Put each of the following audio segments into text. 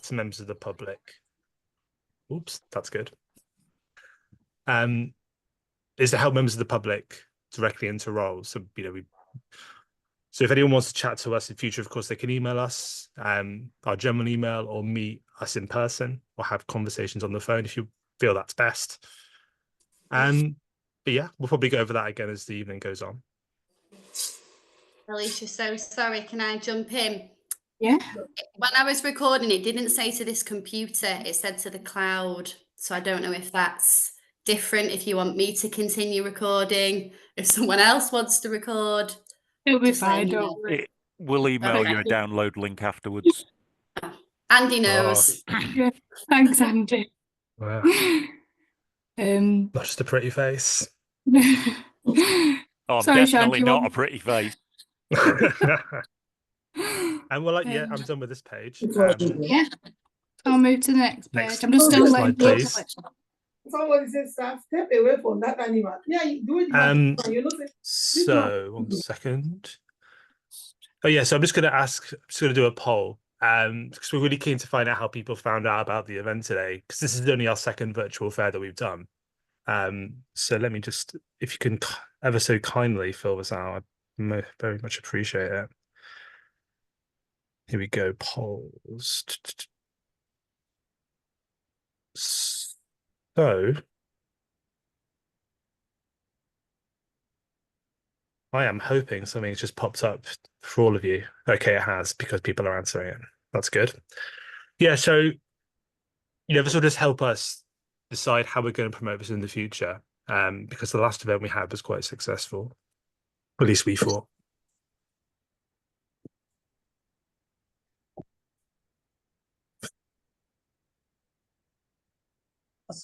to members of the public. Oops, that's good. Is to help members of the public directly into roles. So, so if anyone wants to chat to us in future, of course, they can email us, our general email, or meet us in person, or have conversations on the phone if you feel that's best. But yeah, we'll probably go over that again as the evening goes on. Alicia, so sorry, can I jump in? Yeah. When I was recording, it didn't say to this computer, it said to the cloud. So I don't know if that's different, if you want me to continue recording, if someone else wants to record. It'll be fine, don't worry. We'll email you a download link afterwards. Andy knows. Yeah. Thanks, Andy. Wow. Not just a pretty face. Oh, sorry, definitely Sean, not a pretty face. And we're like, yeah, I'm done with this page. Yeah. I'll move to the next page. I'm just still slide, please. Somebody says, step away from that animal. Yeah, you do it. So 1 second. Oh yeah, so I'm just going to do a poll. Because we're really keen to find out how people found out about the event today, because this is only our second virtual fair that we've done. So let me just, if you can ever so kindly fill this out, I very much appreciate it. Here we go, polls. So I am hoping something's just popped up for all of you. Okay, it has, because people are answering it. That's good. Yeah, so this will just help us decide how we're going to promote this in the future. Because the last event we had was quite successful. At least we thought.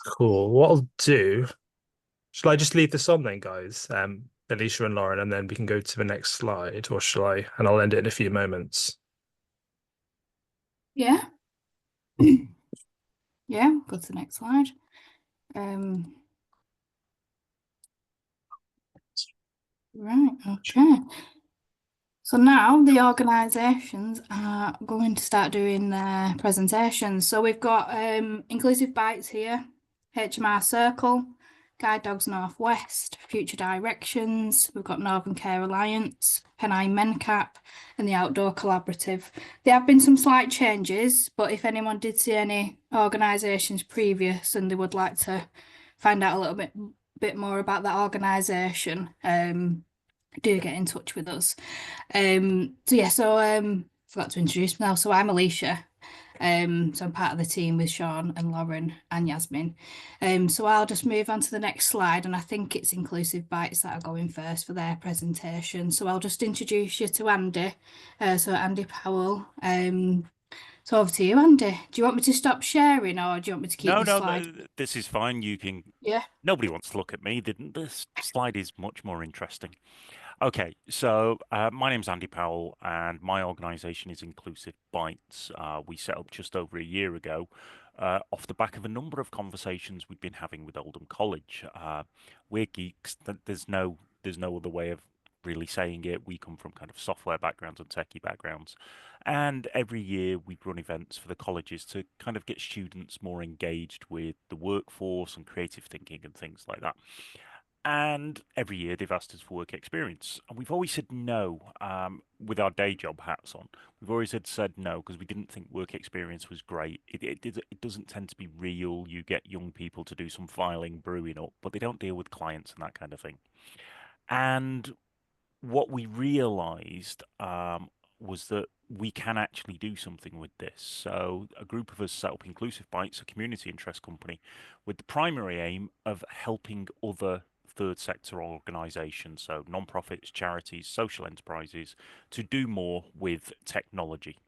Cool. What I'll do, shall I just leave this on then, guys? Alicia and Lauren, and then we can go to the next slide, or shall I? And I'll end it in a few moments. Yeah. Yeah, go to the next slide. Right, okay. So now the organisations are going to start doing their presentations. So we've got Inclusive Bites here, HMR Circle, Guide Dogs North West, Future Directions, we've got Northern Care Alliance, Pennine Mencap, and the Outdoor Collaborative. There have been some slight changes, but if anyone did see any organisations previous and they would like to find out a little bit more about that organisation, do get in touch with us. Forgot to introduce myself. So I'm Alicia. So I'm part of the team with Sean and Lauren and Yasmin. So I'll just move on to the next slide, and I think it's Inclusive Bites that are going first for their presentation. So I'll just introduce you to Andy. So Andy Powell. So over to you, Andy. Do you want me to stop sharing, or do you want me to keep the slide? No, this is fine. You can. Yeah. Nobody wants to look at me. This slide is much more interesting. Okay, so my name's Andy Powell, and my organisation is Inclusive Bites. We set up just over a year ago, off the back of a number of conversations we've been having with Oldham College. We're geeks. There's no other way of really saying it. We come from kind of software backgrounds and techie backgrounds, and every year we run events for the colleges to kind of get students more engaged with the workforce and creative thinking and things like that. And every year they've asked us for work experience, and we've always said no. With our day job hats on, we've always said no because we didn't think work experience was great. It doesn't tend to be real. You get young people to do some filing, brewing up, but they don't deal with clients and that kind of thing. And what we realised was that we can actually do something with this. So a group of us set up Inclusive Bites, a community interest company, with the primary aim of helping other third sector organisations, so non-profits, charities, social enterprises, to do more with technology.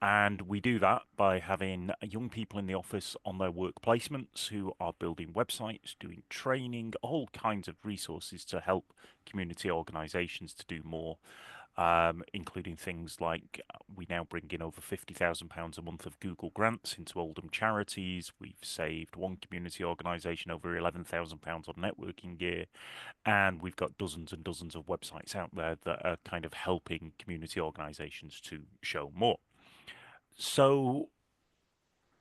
And we do that by having young people in the office on their work placements who are building websites, doing training, all kinds of resources to help community organisations to do more. Including things like we now bring in over £50,000 a month of Google grants into Oldham charities. We've saved one community organisation over £11,000 on networking gear, and we've got dozens and dozens of websites out there that are kind of helping community organisations to show more. So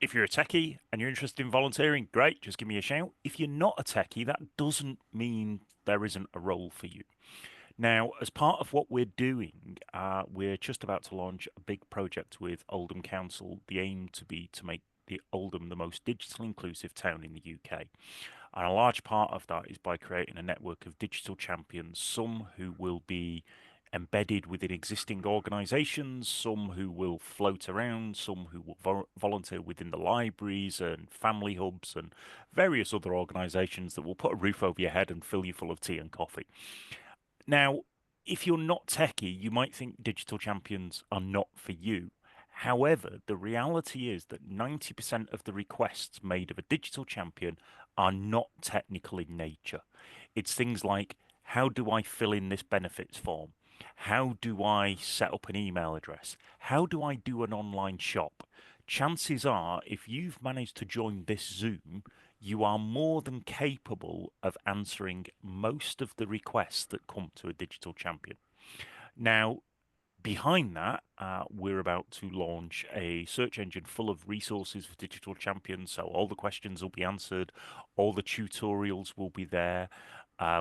If you're a techie and you're interested in volunteering, great, just give me a shout. If you're not a techie, that doesn't mean there isn't a role for you. Now, as part of what we're doing, we're just about to launch a big project with Oldham Council. The aim to be to make the Oldham the most digital inclusive town in the UK. And a large part of that is by creating a network of digital champions, some who will be embedded within existing organisations, some who will float around, some who will volunteer within the libraries and family hubs and various other organisations that will put a roof over your head and fill you full of tea and coffee. Now, if you're not techie, you might think digital champions are not for you. However, the reality is that 90% of the requests made of a digital champion are not technical in nature. It's things like, how do I fill in this benefits form? How do I set up an email address? How do I do an online shop? Chances are, if you've managed to join this Zoom, you are more than capable of answering most of the requests that come to a digital champion. Now, behind that, we're about to launch a search engine full of resources for digital champions. So all the questions will be answered, all the tutorials will be there.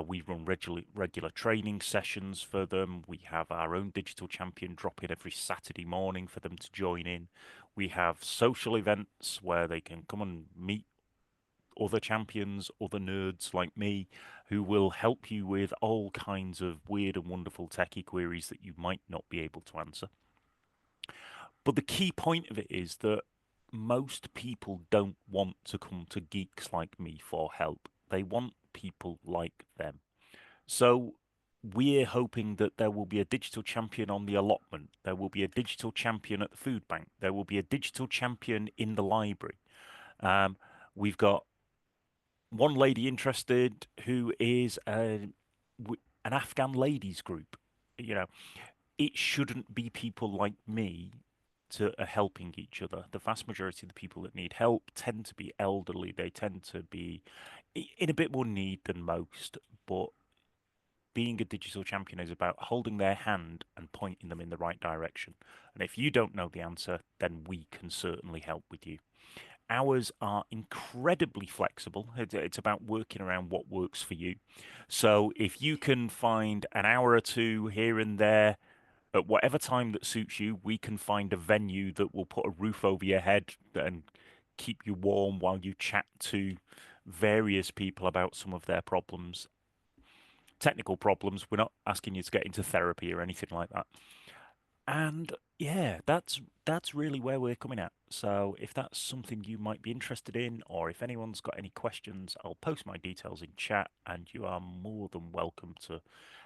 We run regular training sessions for them. We have our own digital champion drop in every Saturday morning for them to join in. We have social events where they can come and meet other champions, other nerds like me, who will help you with all kinds of weird and wonderful techie queries that you might not be able to answer. But the key point of it is that most people don't want to come to geeks like me for help. They want people like them. So we're hoping that there will be a digital champion on the allotment. There will be a digital champion at the food bank. There will be a digital champion in the library. We've got one lady interested who is an Afghan ladies group. You know, it shouldn't be people like me to are helping each other. The vast majority of the people that need help tend to be elderly. They tend to be in a bit more need than most, but being a digital champion is about holding their hand and pointing them in the right direction. And if you don't know the answer, then we can certainly help with you. Hours are incredibly flexible. It's about working around what works for you. So if you can find an hour or two here and there at whatever time that suits you, we can find a venue that will put a roof over your head and keep you warm while you chat to various people about some of their problems. Technical problems. We're not asking you to get into therapy or anything like that. And yeah, that's really where we're coming at. So if that's something you might be interested in, or if anyone's got any questions, I'll post my details in chat, and you are more than welcome to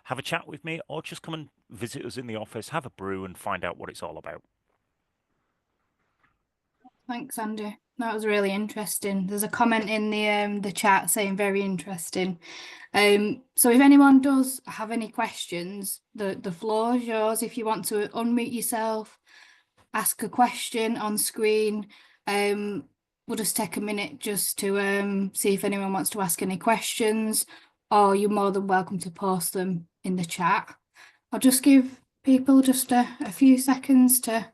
have a chat with me, or just come and visit us in the office, have a brew, and find out what it's all about. Thanks, Andy. That was really interesting. There's a comment in the chat saying very interesting. So if anyone does have any questions, the floor is yours. If you want to unmute yourself, ask a question on screen. We'll just take a minute just to see if anyone wants to ask any questions, or you're more than welcome to post them in the chat. I'll just give people just a few seconds to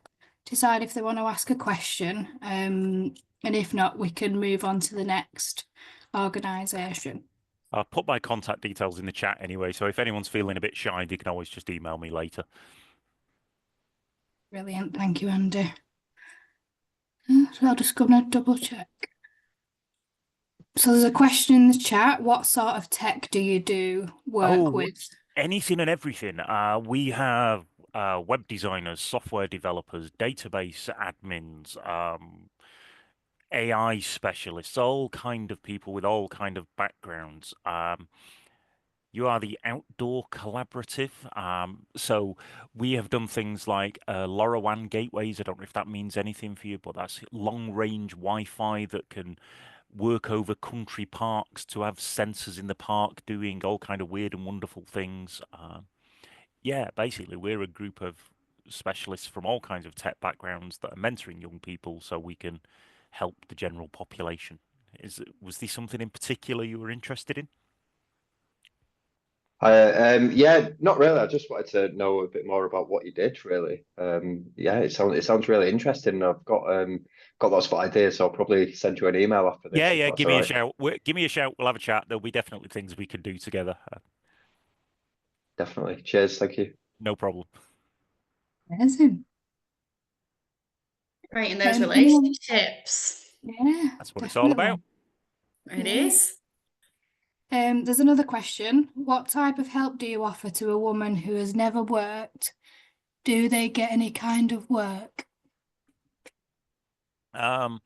decide if they want to ask a question. And if not, we can move on to the next organisation. I'll put my contact details in the chat anyway, so if anyone's feeling a bit shy, they can always just email me later. Brilliant, thank you, Andy. So I'll just go and double check. So there's a question in the chat. What sort of tech do you do work with? Anything and everything. We have web designers, software developers, database admins, AI specialists, all kind of people with all kind of backgrounds. You are the Outdoor Collaborative. So we have done things like LoRaWAN gateways. I don't know if that means anything for you, but that's long-range Wi-Fi that can work over country parks to have sensors in the park doing all kind of weird and wonderful things. Yeah, basically, we're a group of specialists from all kinds of tech backgrounds that are mentoring young people so we can help the general population. Was there something in particular you were interested in? Yeah, not really. I just wanted to know a bit more about what you did, really. Yeah, it sounds really interesting. I've got lots of ideas, so I'll probably send you an email after this, Yeah, if yeah. that's Give all me a right. shout. Give me a shout. We'll have a chat. There'll be definitely things we can do together. Definitely. Cheers. Thank you. No problem. Amazing. Creating those Anyone? relationships. Yeah, That's what it's all about. It Yeah. is. There's another question. What type of help do you offer to a woman who has never worked? Do they get any kind of work? I'm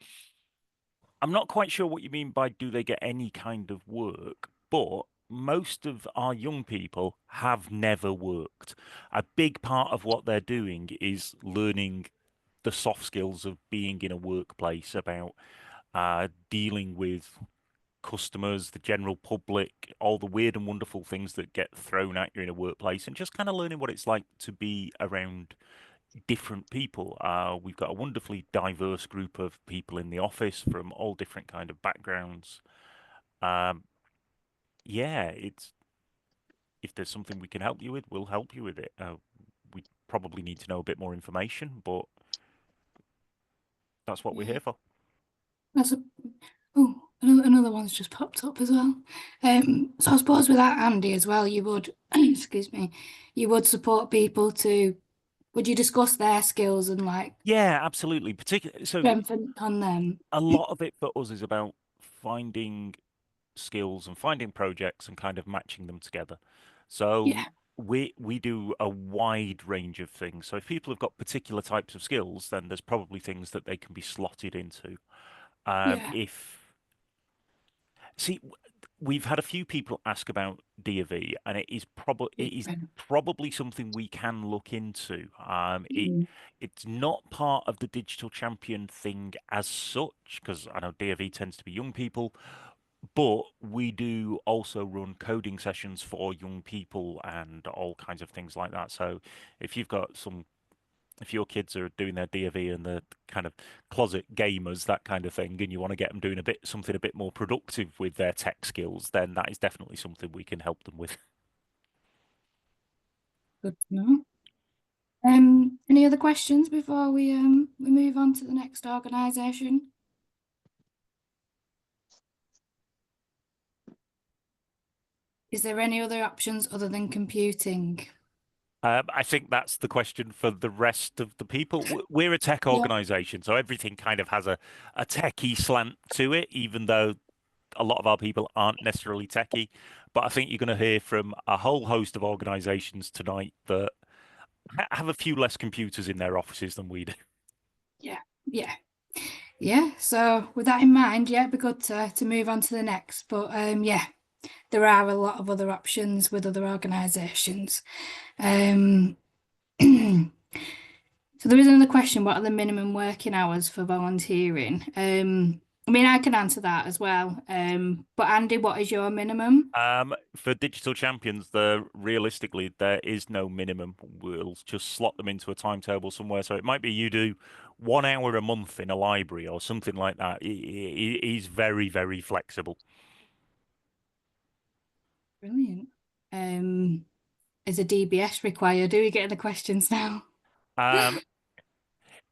not quite sure what you mean by do they get any kind of work, but most of our young people have never worked. A big part of what they're doing is learning the soft skills of being in a workplace, about dealing with customers, the general public, all the weird and wonderful things that get thrown at you in a workplace, and just kind of learning what it's like to be around different people. We've got a wonderfully diverse group of people in the office from all different kind of backgrounds. Yeah, it's if there's something we can help you with, we'll help you with it. We probably need to know a bit more information, but that's what we're here for. That's a Oh, another one's just popped up as well. So I suppose with that, Andy, as well, you would, excuse me, you would support people to, would you discuss their skills and like Yeah, absolutely. Particularly, so strengthen on them? a lot of it for us is about finding skills and finding projects and kind of matching them together. So Yeah, we do a wide range of things. So if people have got particular types of skills, then there's probably things that they can be slotted into. yeah, If see, we've had a few people ask about D&V, and yeah. probably something we can look into. It's not part of the digital champion thing as such, because I know D&V tends to be young people, but we do also run coding sessions for young people and all kinds of things like that. So if you've got if your kids are doing their D&V and the kind of closet gamers, that kind of thing, and you want to get them doing something a bit more productive with their tech skills, then that is definitely something we can help them with. Good to know. Any other questions before we move on to the next organisation? Is there any other options other than computing? I think that's the question for the rest of the people. We're a tech Yeah. organization, so everything kind of has a techie slant to it, even though a lot of our people aren't necessarily techie. But I think you're going to hear from a whole host of organizations tonight that have a few less computers in their offices than we do. Yeah. So with that in mind, yeah, it'd be good to move on to the next. But yeah, there are a lot of other options with other organisations. So there is another question, what are the minimum working hours for volunteering? I mean, I can answer that as well. But Andy, what is your minimum? For digital champions, realistically there is no minimum. We'll just slot them into a timetable somewhere. So it might be you do 1 hour a month in a library or something like that. It is very, very flexible. Brilliant. Is a DBS required? Do we get the questions now?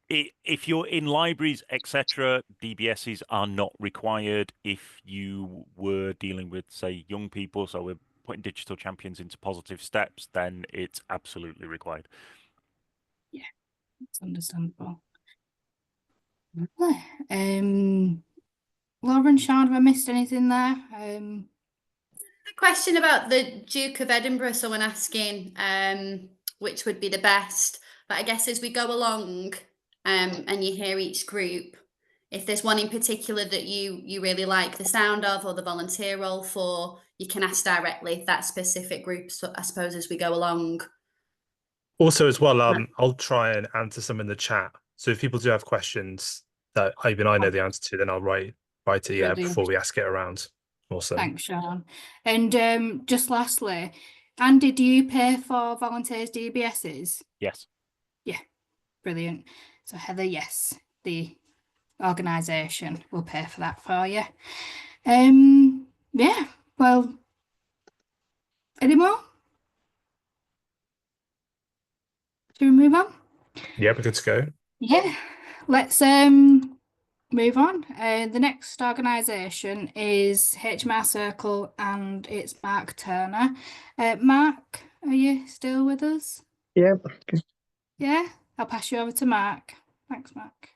If you're in libraries, etc., DBSs are not required. If you were dealing with, say, young people, so we're putting digital champions into positive steps, then it's absolutely required. Yeah, it's understandable. Lauren, Sean, have I missed anything there? The question about the Duke of Edinburgh, someone asking which would be the best. But I guess as we go along and you hear each group, if there's one in particular that you really like the sound of or the volunteer role for, you can ask directly that specific group, so I suppose, as we go along. Also, as well, I'll try and answer some in the chat. So if people do have questions that even I know the answer to, then I'll write it, yeah, before we ask it around. Awesome. Thanks, Sean. And just lastly, Andy, do you pay for volunteers' DBSs? Yes. Yeah, brilliant. So Heather, yes, the organisation will pay for that for you. Yeah, well, any more? Do we move on? Yeah, we're good to go. Yeah, let's move on. The next organisation is HMR Circle, and it's Mark Turner. Mark, are you still with us? Yeah. Yeah, I'll pass you over to Mark. Thanks, Mark.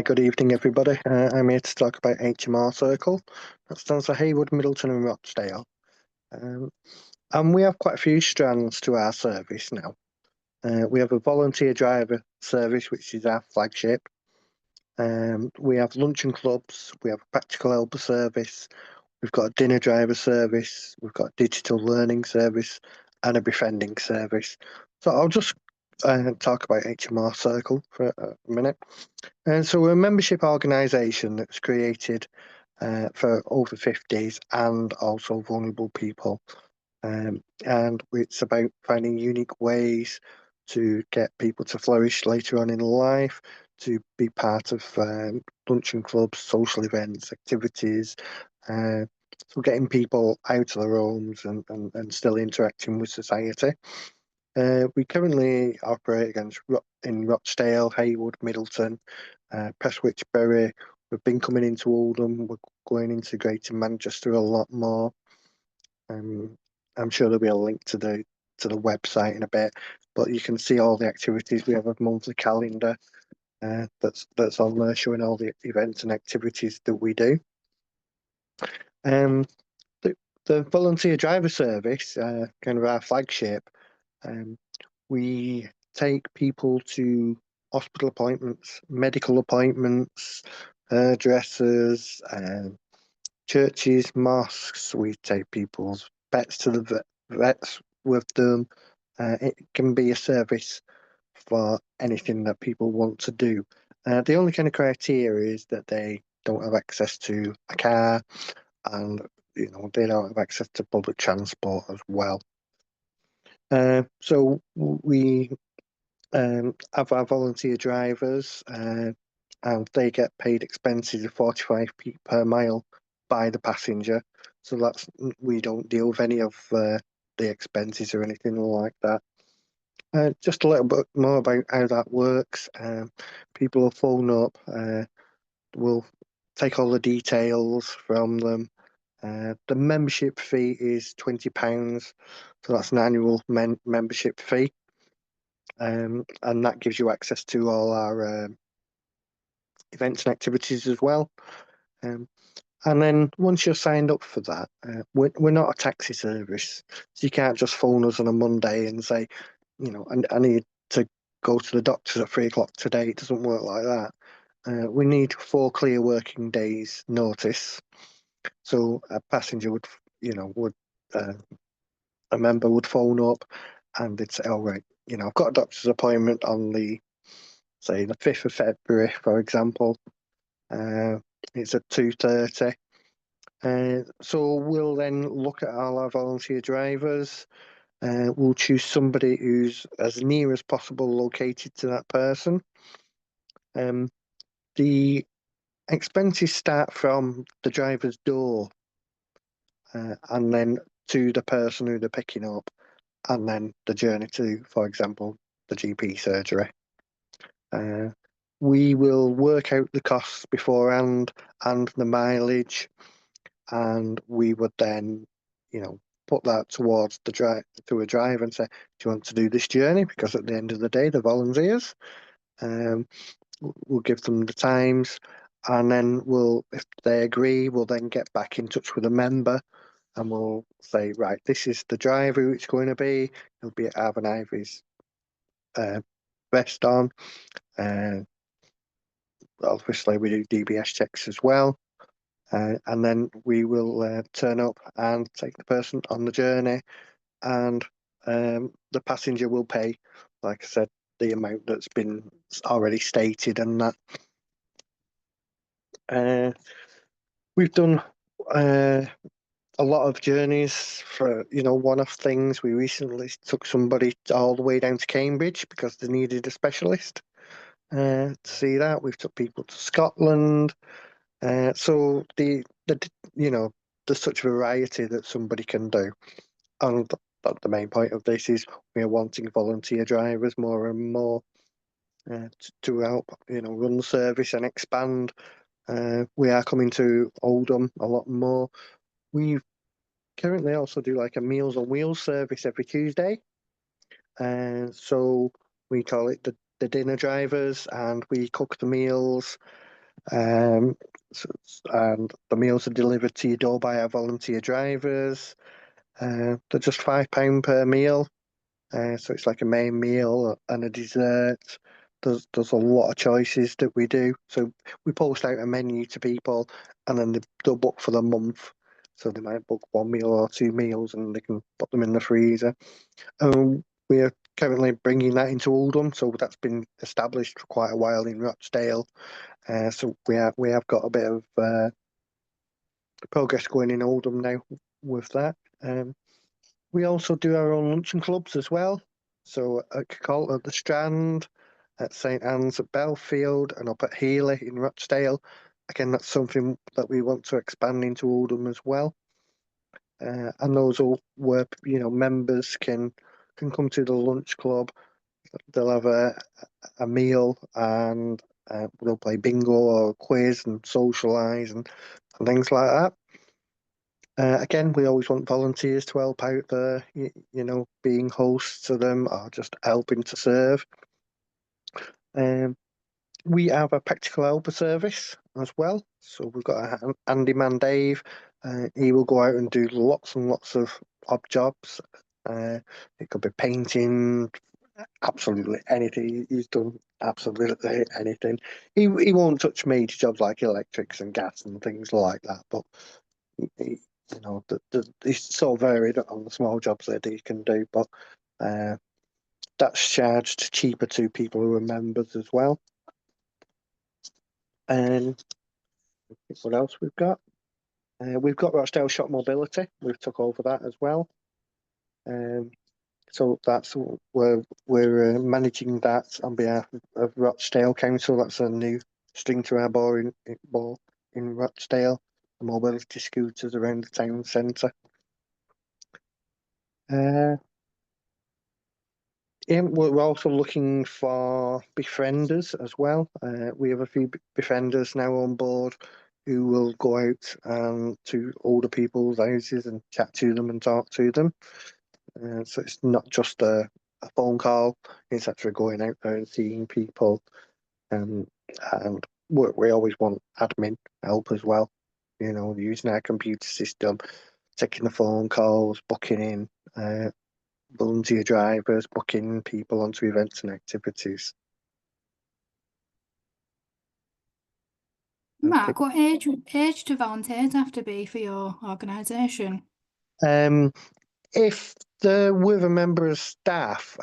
Good evening, everybody. I'm here to talk about HMR Circle. That stands for Haywood, Middleton and Rochdale. And we have quite a few strands to our service now. We have a volunteer driver service, which is our flagship. We have luncheon clubs. We have a practical helper service. We've got a dinner driver service. We've got a digital learning service and a befriending service. So I'll just talk about HMR Circle for a minute. And so we're a membership organisation that's created for over 50s and also vulnerable people. And it's about finding unique ways to get people to flourish later on in life, to be part of luncheon clubs, social events, activities. So getting people out of their homes and still interacting with society. We currently operate in Rochdale, Haywood, Middleton, Prestwich, Bury. We've been coming into Oldham. We're going into Greater Manchester a lot more. I'm sure there'll be a link to the website in a bit, but you can see all the activities. We have a monthly calendar that's on there showing all the events and activities that we do. The volunteer driver service, kind of our flagship. We take people to hospital appointments, medical appointments, hairdressers, churches, mosques. We take people's pets to the vets with them. It can be a service for anything that people want to do. The only kind of criteria is that they don't have access to a car, and they don't have access to public transport as well. So we have our volunteer drivers, and they get paid expenses of 45p per mile by the passenger. So we don't deal with any of the expenses or anything like that. Just a little bit more about how that works. People will phone up, we'll take all the details from them. The membership fee is £20, so that's an annual membership fee. And that gives you access to all our events and activities as well. And then once you're signed up for that, we're not a taxi service, so you can't just phone us on a Monday and say, I need to go to the doctors at 3 o'clock today. It doesn't work like that. We need 4 clear working days notice. So a passenger would a member would phone up and they'd say, "Oh, right, I've got a doctor's appointment on the 5th of February, for example. It's at 2:30. So we'll then look at all our volunteer drivers. We'll choose somebody who's as near as possible located to that person. The expenses start from the driver's door and then to the person who they're picking up, and then the journey to, for example, the GP surgery. We will work out the costs beforehand and the mileage, and we would then, put that towards to a driver and say, "Do you want to do this journey?" Because at the end of the day, they're volunteers. We'll give them the times, and then if they agree, we'll then get back in touch with a member, and we'll say, "Right, this is the driver who it's going to be. He'll be have an Ivy's vest on." Obviously, we do DBS checks as well. And then we will turn up and take the person on the journey, and the passenger will pay, like I said, the amount that's been already stated, and that. We've done a lot of journeys for, one-off things. We recently took somebody all the way down to Cambridge because they needed a specialist to see that. We've took people to Scotland. So there's such variety that somebody can do. And but the main point of this is we are wanting volunteer drivers more and more to help, run the service and expand. We are coming to Oldham a lot more. We currently also do like a Meals on Wheels service every Tuesday. So we call it the dinner drivers, and we cook the meals. And the meals are delivered to your door by our volunteer drivers. They're just £5 per meal. So it's like a main meal and a dessert. There's a lot of choices that we do. So we post out a menu to people, and then they'll book for the month. So they might book 1 meal or 2 meals, and they can put them in the freezer. We are currently bringing that into Oldham, so that's been established for quite a while in Rochdale. So we have got a bit of progress going in Oldham now with that. We also do our own luncheon clubs as well. So at Colt at the Strand, at St Anne's at Belfield, and up at Healy in Rochdale. Again, that's something that we want to expand into Oldham as well. And those are where members can come to the lunch club. They'll have a meal, and they'll play bingo or quiz and socialise and things like that. Again, we always want volunteers to help out there, being hosts to them or just helping to serve. We have a practical helper service as well. So we've got a handyman Dave. He will go out and do lots and lots of odd jobs. It could be painting, absolutely anything. He's done absolutely anything. He won't touch major jobs like electrics and gas and things like that, but he's so varied on the small jobs that he can do. But that's charged cheaper to people who are members as well. And what else we've got? We've got Rochdale Shop Mobility. We've took over that as well. So that's where we're managing that on behalf of Rochdale Council. That's a new string to our bow in Rochdale. The mobility scooters around the town centre. We're also looking for befrienders as well. We have a few befrienders now on board who will go out to older people's houses and chat to them and talk to them. So it's not just a phone call, it's actually going out there and seeing people. And we always want admin help as well, using our computer system, taking the phone calls, booking in, volunteer drivers, booking people onto events and activities. Mark, what age do volunteers have to be for your organisation? If they're with a member of staff,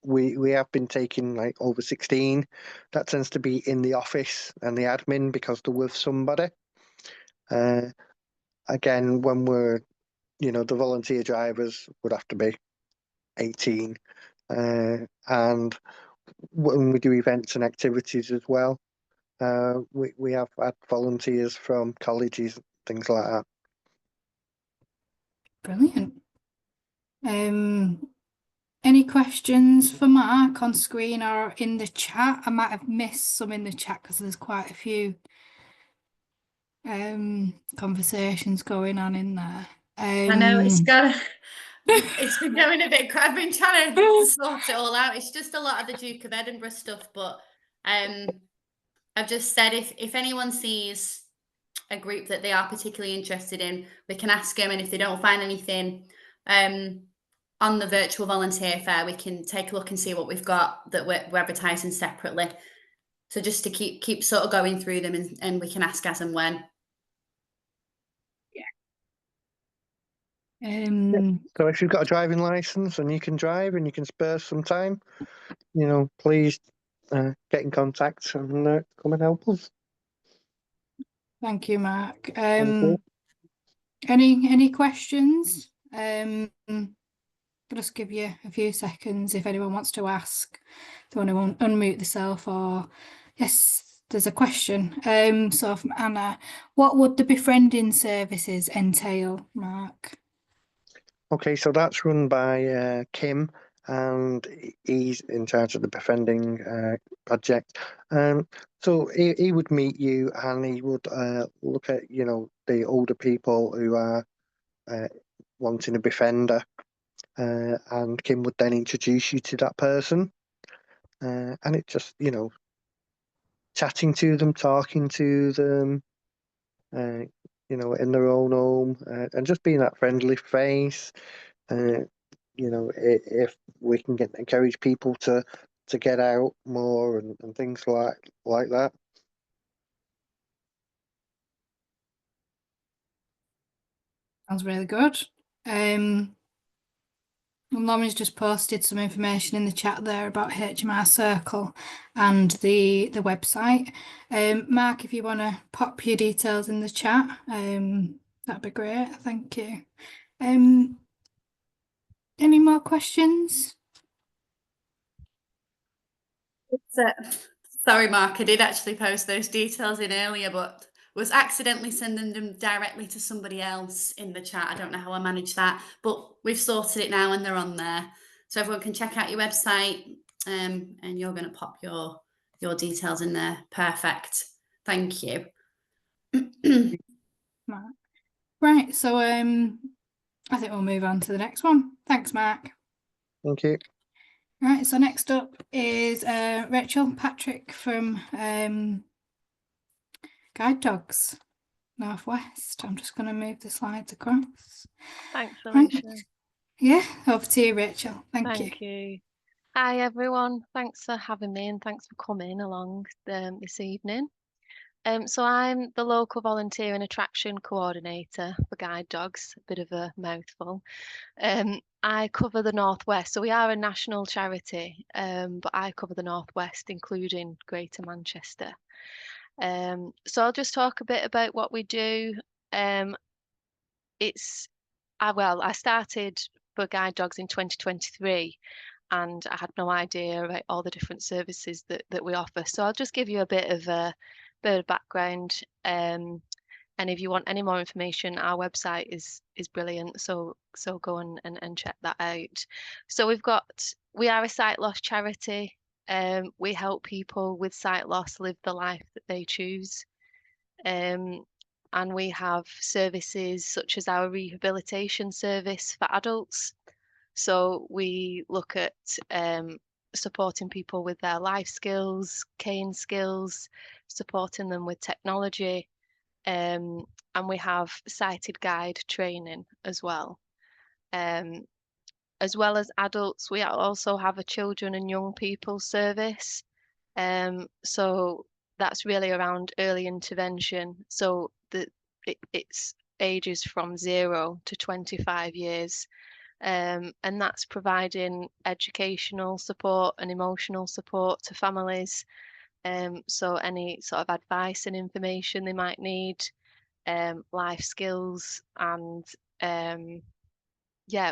we have been taking like over 16. That tends to be in the office and the admin because they're with somebody. Again, when we're, the volunteer drivers would have to be 18. And when we do events and activities as well, we have had volunteers from colleges, things like that. Brilliant. Any questions for Mark on screen or in the chat? I might have missed some in the chat because there's quite a few conversations going on in there. I know it's been going a bit. I've been trying to sort it all out. It's just a lot of the Duke of Edinburgh stuff, but I've just said if anyone sees a group that they are particularly interested in, we can ask them, and if they don't find anything on the virtual volunteer fair, we can take a look and see what we've got that we're advertising separately. So just to keep sort of going through them, and we can ask as and when. So if you've got a driving license and you can drive and you can spare some time, please get in contact and come and help us. Thank you, Mark. Thank you. Any questions? I'll just give you a few seconds if anyone wants to ask. Don't want to unmute yourself, or yes, there's a question. So from Anna, what would the befriending services entail, Mark? Okay, so that's run by Kim, and he's in charge of the befriending project. So he would meet you, and he would look at the older people who are wanting a befriender, and Kim would then introduce you to that person, and it just chatting to them, talking to them, in their own home, and just being that friendly face. If we can encourage people to get out more and things like that. Sounds really good. Lauren's just posted some information in the chat there about HMR Circle and the website. Mark, if you want to pop your details in the chat, that'd be great. Thank you. Any more questions? Sorry, Mark, I did actually post those details in earlier, but was accidentally sending them directly to somebody else in the chat. I don't know how I managed that, but we've sorted it now and they're on there. So everyone can check out your website, and you're going to pop your details in there. Perfect. Thank you. Right, so I think we'll move on to the next one. Thanks, Mark. Thank you. Right, so next up is Rachel Patrick from Guide Dogs Northwest. I'm just going to move the slides across. Thanks, Right. Alicia. Yeah, over to you, Rachel. Thank you. Thank you. Hi, everyone. Thanks for having me and thanks for coming along this evening. So I'm the local volunteer and attraction coordinator for Guide Dogs, a bit of a mouthful. I cover the Northwest, so we are a national charity, but I cover the Northwest, including Greater Manchester. So I'll just talk a bit about what we do. I started for Guide Dogs in 2023, and I had no idea about all the different services that we offer. So I'll just give you a bit of background. And if you want any more information, our website is brilliant. So go and check that out. So we are a sight loss charity. We help people with sight loss live the life that they choose. And we have services such as our rehabilitation service for adults. So we look at supporting people with their life skills, cane skills, supporting them with technology, and we have sighted guide training as well. As well as adults, we also have a children and young people service. So that's really around early intervention. So it's ages from 0 to 25 years. And that's providing educational support and emotional support to families. So any sort of advice and information they might need, life skills, and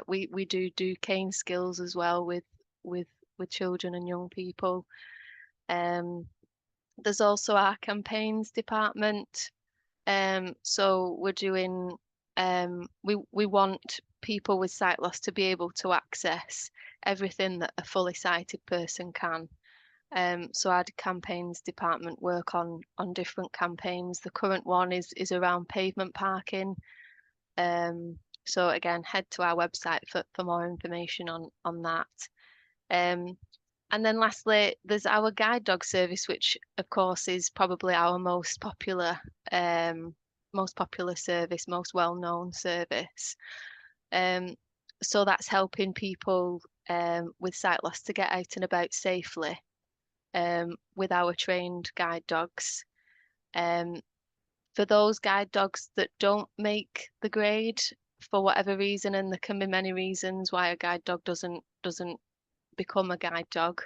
we do cane skills as well with children and young people. There's also our campaigns department. So we're doing we want people with sight loss to be able to access everything that a fully sighted person can. So our campaigns department work on different campaigns. The current one is around pavement parking. So again, head to our website for more information on that. And then lastly, there's our guide dog service, which of course is probably our most popular service, most well-known service. So that's helping people with sight loss to get out and about safely with our trained guide dogs. For those guide dogs that don't make the grade for whatever reason, and there can be many reasons why a guide dog doesn't become a guide dog,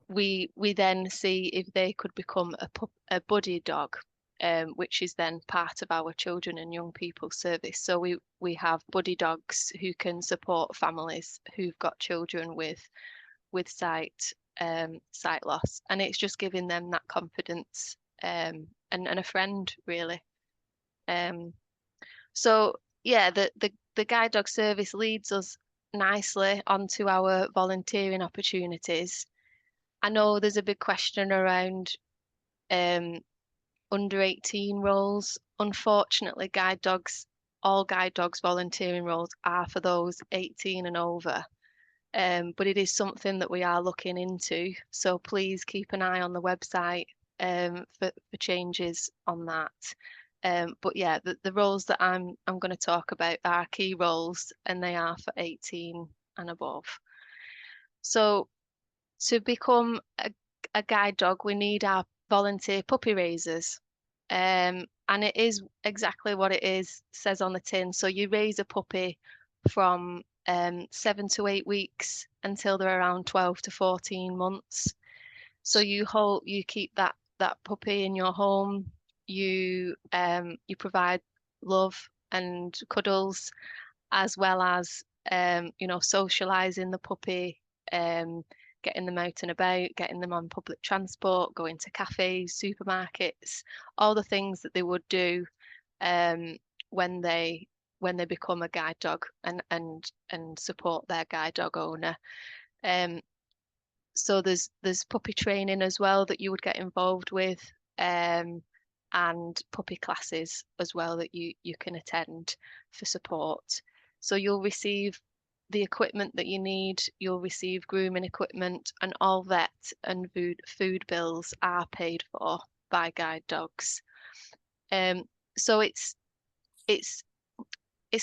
we then see if they could become a buddy dog, which is then part of our children and young people service. So we have buddy dogs who can support families who've got children with sight loss, and it's just giving them that confidence and a friend really. So yeah, the guide dog service leads us nicely onto our volunteering opportunities. I know there's a big question around under 18 roles. Unfortunately, all guide dogs volunteering roles are for those 18 and over. But it is something that we are looking into. So please keep an eye on the website for changes on that. But yeah, the roles that I'm going to talk about are key roles, and they are for 18 and above. So to become a guide dog, we need our volunteer puppy raisers. And it is exactly what it says on the tin. So you raise a puppy from 7 to 8 weeks until they're around 12 to 14 months. So you keep that puppy in your home. You provide love and cuddles, as well as socializing the puppy, getting them out and about, getting them on public transport, going to cafes, supermarkets, all the things that they would do when they become a guide dog and support their guide dog owner. So there's puppy training as well that you would get involved with, and puppy classes as well that you can attend for support. So you'll receive the equipment that you need, you'll receive grooming equipment, and all vet and food bills are paid for by guide dogs. So it's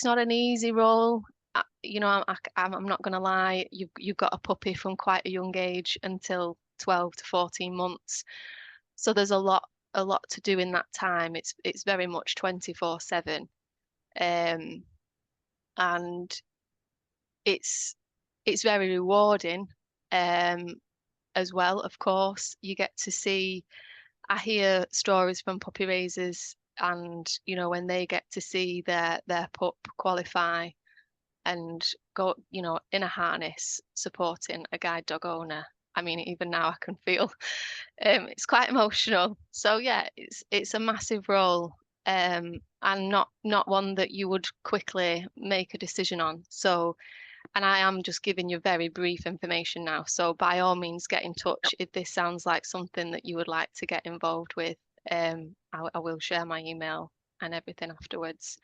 not an easy role. I'm not going to lie, you've got a puppy from quite a young age until 12 to 14 months. So there's a lot to do in that time. It's very much 24/7. And it's very rewarding as well. Of course, you get to see, I hear stories from puppy raisers, and when they get to see their pup qualify and go in a harness supporting a guide dog owner. I mean, even now I can feel it's quite emotional. So yeah, it's a massive role, and not one that you would quickly make a decision on. So, and I am just giving you very brief information now. So by all means, get in touch if this sounds like something that you would like to get involved with. I will share my email and everything afterwards.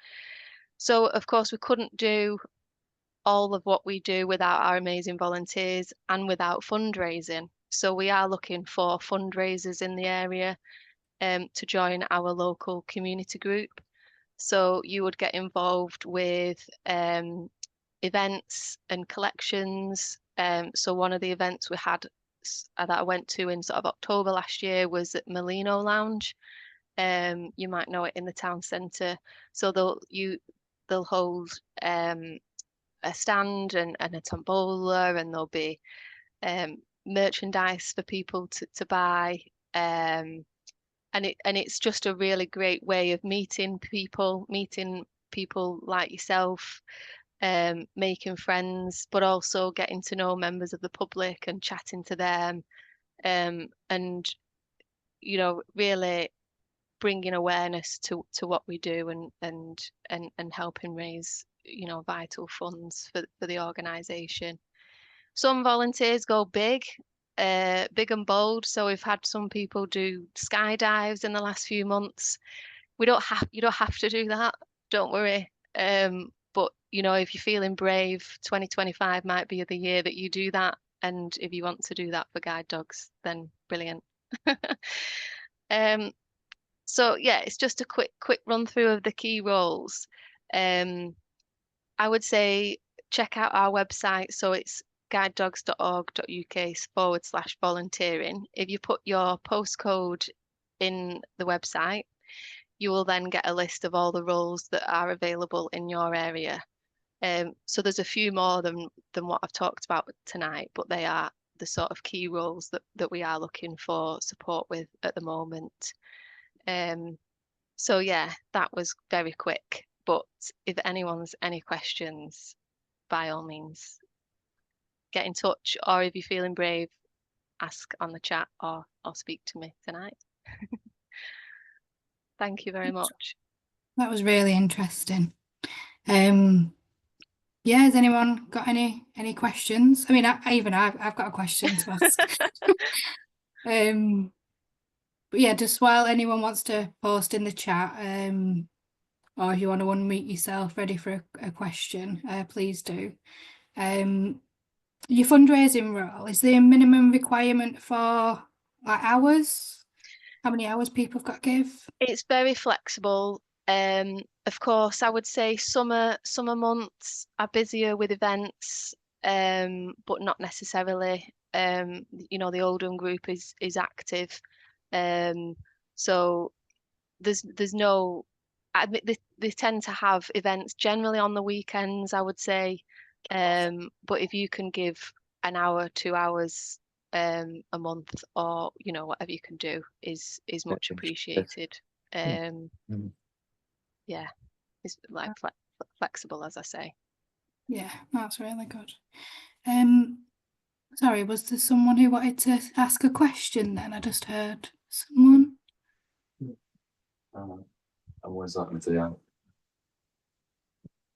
So of course we couldn't do all of what we do without our amazing volunteers and without fundraising. So we are looking for fundraisers in the area to join our local community group. So you would get involved with events and collections. So one of the events we had that I went to in sort of October last year was at Merlino Lounge. You might know it in the town centre. So they'll hold a stand and a tombola, and there'll be merchandise for people to buy, and it's just a really great way of meeting people like yourself, making friends, but also getting to know members of the public and chatting to them, and really bringing awareness to what we do and helping raise vital funds for the organisation. Some volunteers go big and bold. So we've had some people do skydives in the last few months. You don't have to do that, don't worry. But if you're feeling brave, 2025 might be the year that you do that. And if you want to do that for guide dogs, then brilliant. So yeah, it's just a quick run through of the key roles. I would say check out our website. So it's guidedogs.org.uk/volunteering. If you put your postcode in the website, you will then get a list of all the roles that are available in your area. So there's a few more than what I've talked about tonight, but they are the sort of key roles that we are looking for support with at the moment. So yeah, that was very quick, but if anyone's any questions, by all means get in touch, or if you're feeling brave, ask on the chat or speak to me tonight. Thank you very much. That was really interesting. Yeah, has anyone got any questions? I mean, I've got a question to ask. But yeah, just while anyone wants to post in the chat, or if you want to unmute yourself, ready for a question, please do. Your fundraising role, is there a minimum requirement for like hours? How many hours people have got to give? It's very flexible. Of course, I would say summer months are busier with events, but not necessarily. You know, the Oldham group is active, so there's no. They tend to have events generally on the weekends, I would say. But if you can give an hour, 2 hours a month, or you know, whatever you can do is much appreciated. Yeah, it's like flexible, as I say. Yeah, that's really good. Sorry, was there someone who wanted to ask a question then? I just heard someone. Was that material?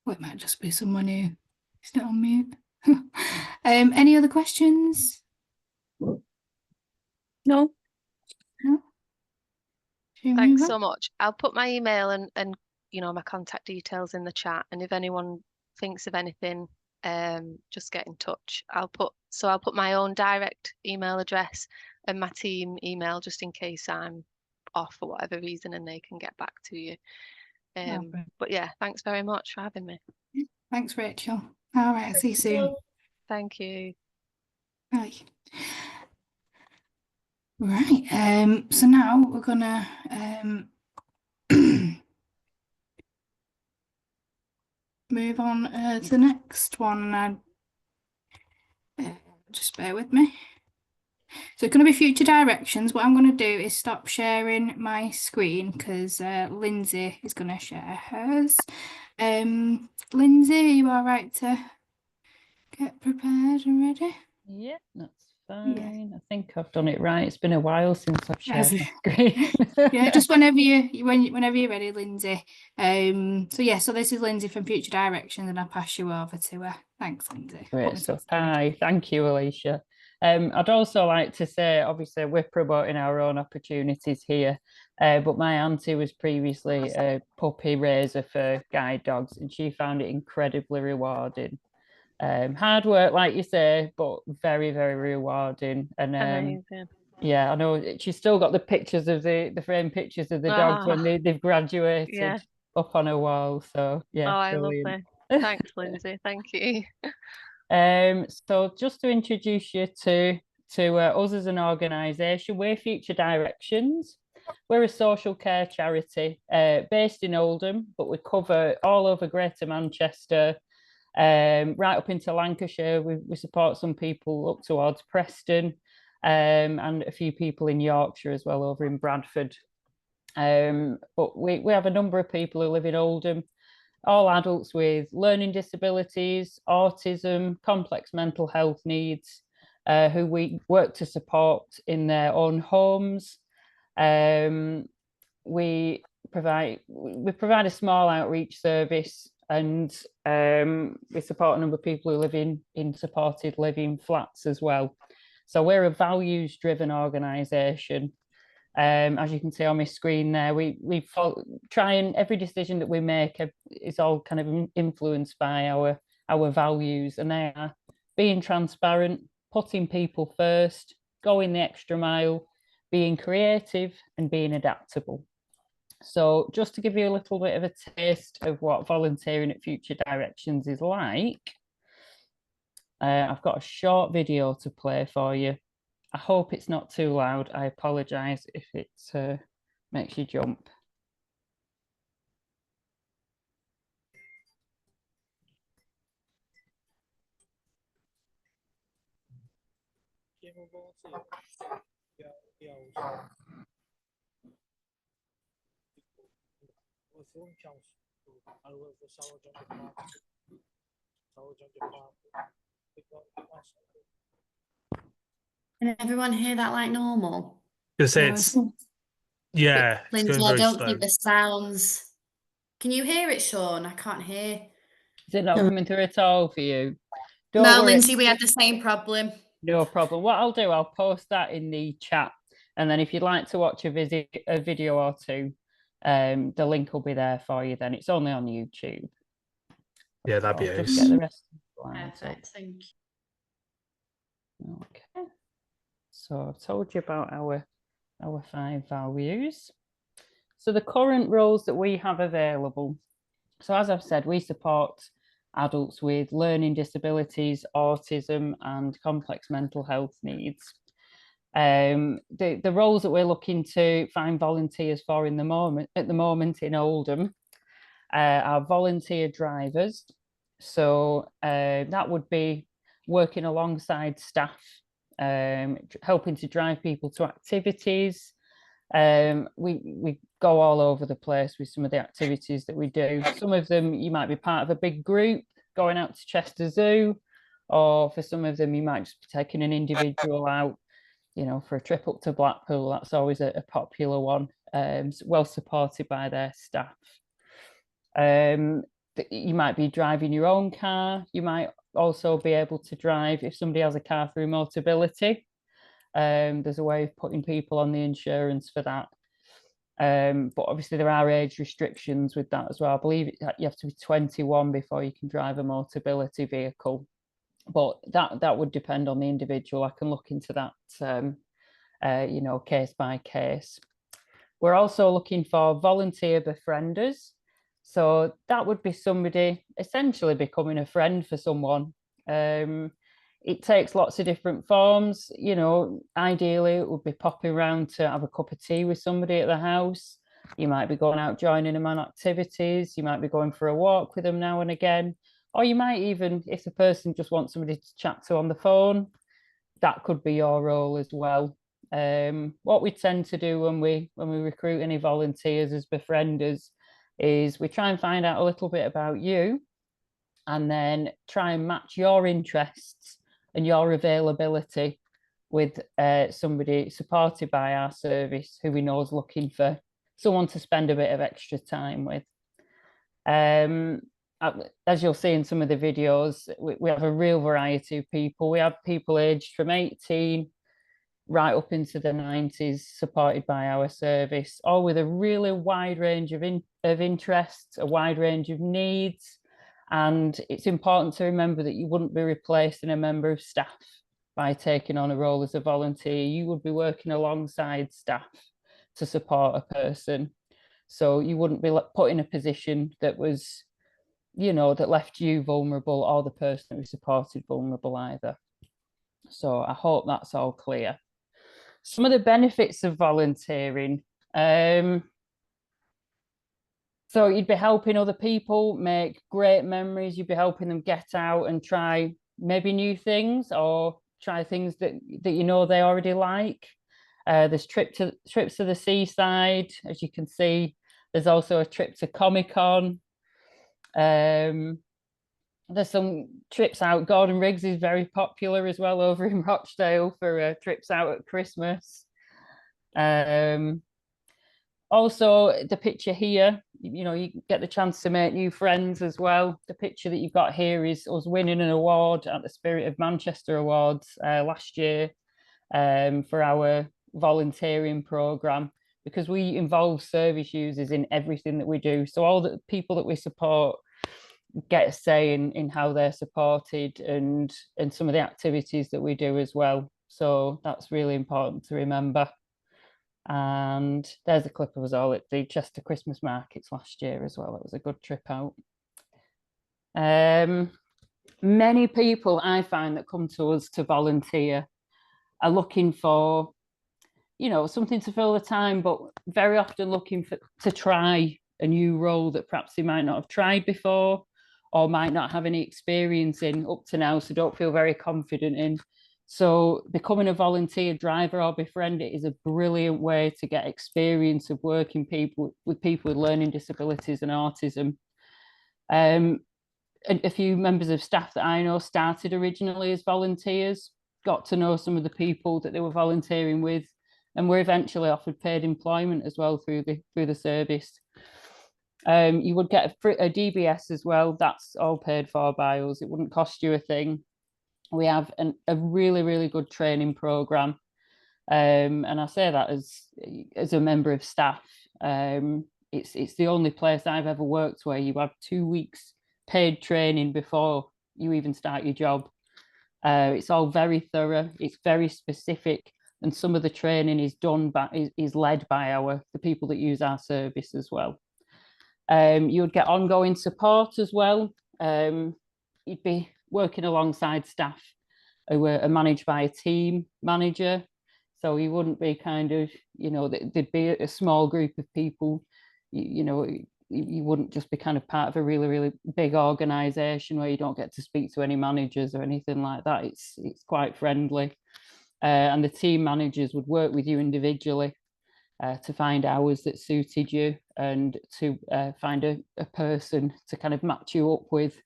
Well, it might just be someone who is not on mute. Any other questions? No. No? Thanks so much. I'll put my email and you know, my contact details in the chat, and if anyone thinks of anything, just get in touch. I'll put my own direct email address and my team email, just in case I'm off for whatever reason, and they can get back to you. But yeah, thanks very much for having me. Thanks, Rachel. All right, see you soon. Thank you. Bye. Right, so now we're gonna move on to the next one. Just bear with me. So it's going to be future directions. What I'm going to do is stop sharing my screen because Lindsay is going to share hers. Lindsay, are you all right to get prepared and ready? Yeah, that's fine. I think I've done it right. It's been a while since I've shared my screen. Yeah, just whenever you're ready, Lindsay. So yeah, so this is Lindsay from Future Directions, and I'll pass you over to her. Thanks, Lindsay. Great stuff. Hi, thank you, Alicia. I'd also like to say, obviously, we're promoting our own opportunities here, but my auntie was previously a puppy raiser for guide dogs, and she found it incredibly rewarding. Hard work, like you say, but very, very rewarding. And amazing. Yeah, I know she's still got the pictures of the framed pictures of the dogs when they've graduated up on her wall. So yeah, I love it. Thanks, Lindsay. Thank you. So just to introduce you to us as an organisation, we're Future Directions. We're a social care charity based in Oldham, but we cover all over Greater Manchester, right up into Lancashire. We support some people up towards Preston, and a few people in Yorkshire as well, over in Bradford. But we have a number of people who live in Oldham, all adults with learning disabilities, autism, complex mental health needs, who we work to support in their own homes. We provide a small outreach service, and we support a number of people who live in supported living flats as well. So we're a values-driven organisation. As you can see on my screen there, we try, and every decision that we make is all kind of influenced by our values, and they are being transparent, putting people first, going the extra mile, being creative, and being adaptable. So just to give you a little bit of a taste of what volunteering at Future Directions is like, I've got a short video to play for you. I hope it's not too loud. I apologise if it makes you jump. Can everyone hear that like normal? It's yeah, it's Lindsay, going I very don't slow. think the sounds. Can you hear it, Sean? I can't hear. Is it not coming through at all for you? No, worry. Lindsay, we had the same problem. No problem. What I'll do, I'll post that in the chat, and then if you'd like to watch a video or two, the link will be there for you. Then it's only on YouTube. Yeah, that'd be I'll just ace. get the rest of the slides up. Perfect, thank you. Okay. So I've told you about our 5 values. So the current roles that we have available. So as I've said, we support adults with learning disabilities, autism, and complex mental health needs. The roles that we're looking to find volunteers for at the moment in Oldham are volunteer drivers. So that would be working alongside staff, helping to drive people to activities. We go all over the place with some of the activities that we do. Some of them you might be part of a big group going out to Chester Zoo, or for some of them you might just be taking an individual out, you know, for a trip up to Blackpool. That's always a popular one, well supported by their staff. You might be driving your own car. You might also be able to drive if somebody has a car through Motability. There's a way of putting people on the insurance for that. But obviously there are age restrictions with that as well. I believe you have to be 21 before you can drive a Motability vehicle. But that would depend on the individual. I can look into that, you know, case by case. We're also looking for volunteer befrienders. So that would be somebody essentially becoming a friend for someone. It takes lots of different forms. You know, ideally it would be popping around to have a cup of tea with somebody at the house. You might be going out joining them on activities. You might be going for a walk with them now and again. Or you might even, if the person just wants somebody to chat to on the phone, that could be your role as well. What we tend to do when we recruit any volunteers as befrienders is we try and find out a little bit about you, and then try and match your interests and your availability with somebody supported by our service who we know is looking for someone to spend a bit of extra time with. As you'll see in some of the videos, we have a real variety of people. We have people aged from 18 right up into the 90s supported by our service, all with a really wide range of interests, a wide range of needs. And it's important to remember that you wouldn't be replacing a member of staff by taking on a role as a volunteer. You would be working alongside staff to support a person. So you wouldn't be put in a position that was, you know, that left you vulnerable or the person that we supported vulnerable either. So I hope that's all clear. Some of the benefits of volunteering. So you'd be helping other people make great memories. You'd be helping them get out and try maybe new things, or try things that you know they already like. There's trips to the seaside, as you can see. There's also a trip to Comic-Con. There's some trips out. Gordon Riggs is very popular as well over in Rochdale for trips out at Christmas. Also, the picture here, you know, you get the chance to make new friends as well. The picture that you've got here is us winning an award at the Spirit of Manchester Awards last year for our volunteering programme, because we involve service users in everything that we do. So all the people that we support get a say in how they're supported and some of the activities that we do as well. So that's really important to remember. And there's a clip of us all at the Chester Christmas markets last year as well. It was a good trip out. Many people I find that come to us to volunteer are looking for, you know, something to fill the time, but very often looking to try a new role that perhaps they might not have tried before, or might not have any experience in up to now, so don't feel very confident in. So becoming a volunteer driver or befriender is a brilliant way to get experience of working with people with learning disabilities and autism. A few members of staff that I know started originally as volunteers, got to know some of the people that they were volunteering with, and were eventually offered paid employment as well through the service. You would get a DBS as well. That's all paid for by us. It wouldn't cost you a thing. We have a really, really good training program. And I say that as a member of staff. It's the only place I've ever worked where you have 2 weeks paid training before you even start your job. It's all very thorough. It's very specific, and some of the training is done by is led by the people that use our service as well. You would get ongoing support as well. You'd be working alongside staff who are managed by a team manager. So you wouldn't be kind of, there'd be a small group of people, you wouldn't just be kind of part of a really, really big organisation where you don't get to speak to any managers or anything like that. It's quite friendly. And the team managers would work with you individually to find hours that suited you and to find a person to kind of match you up with.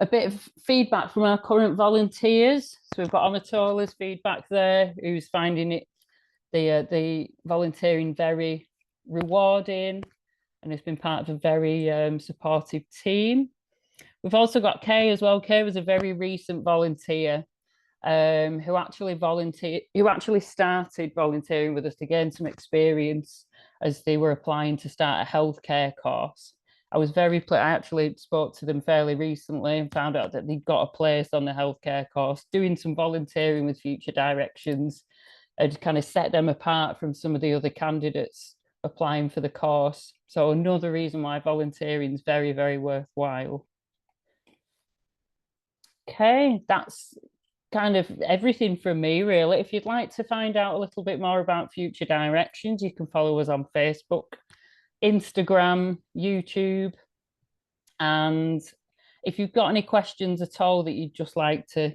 A bit of feedback from our current volunteers. So we've got Amatola's feedback there, who's finding it the volunteering very rewarding and has been part of a very supportive team. We've also got Kay as well. Kay was a very recent volunteer who actually started volunteering with us to gain some experience as they were applying to start a healthcare course. I actually spoke to them fairly recently and found out that they'd got a place on the healthcare course, doing some volunteering with Future Directions, and kind of set them apart from some of the other candidates applying for the course. So another reason why volunteering is very, very worthwhile. Okay, that's kind of everything from me, really. If you'd like to find out a little bit more about Future Directions, you can follow us on Facebook, Instagram, YouTube. And if you've got any questions at all that you'd just like to,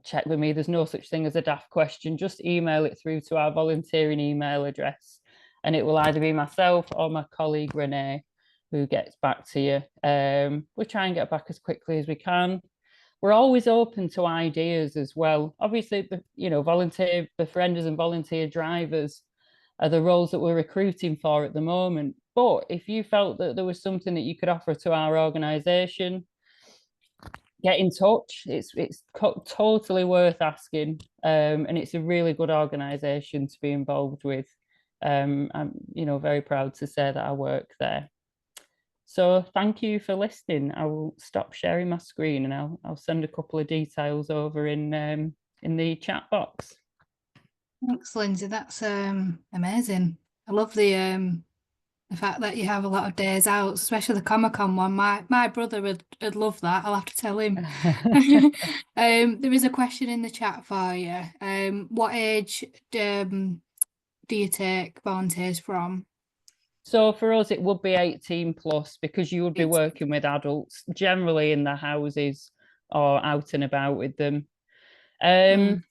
check with me, there's no such thing as a daft question. Just email it through to our volunteering email address, and it will either be myself or my colleague Renee who gets back to you. We try and get back as quickly as we can. We're always open to ideas as well. Obviously, volunteer befrienders and volunteer drivers are the roles that we're recruiting for at the moment. But if you felt that there was something that you could offer to our organisation, get in touch. It's totally worth asking, and it's a really good organisation to be involved with. I'm very proud to say that I work there. So thank you for listening. I will stop sharing my screen and I'll send a couple of details over in the chat box. Thanks, Lindsay. That's amazing. I love the fact that you have a lot of days out, especially the Comic-Con one. My brother would love that. I'll have to tell him. There is a question in the chat for you. What age do you take volunteers from? So for us, it would be 18 plus, because you would be working with adults, generally in their houses or out and about with them. In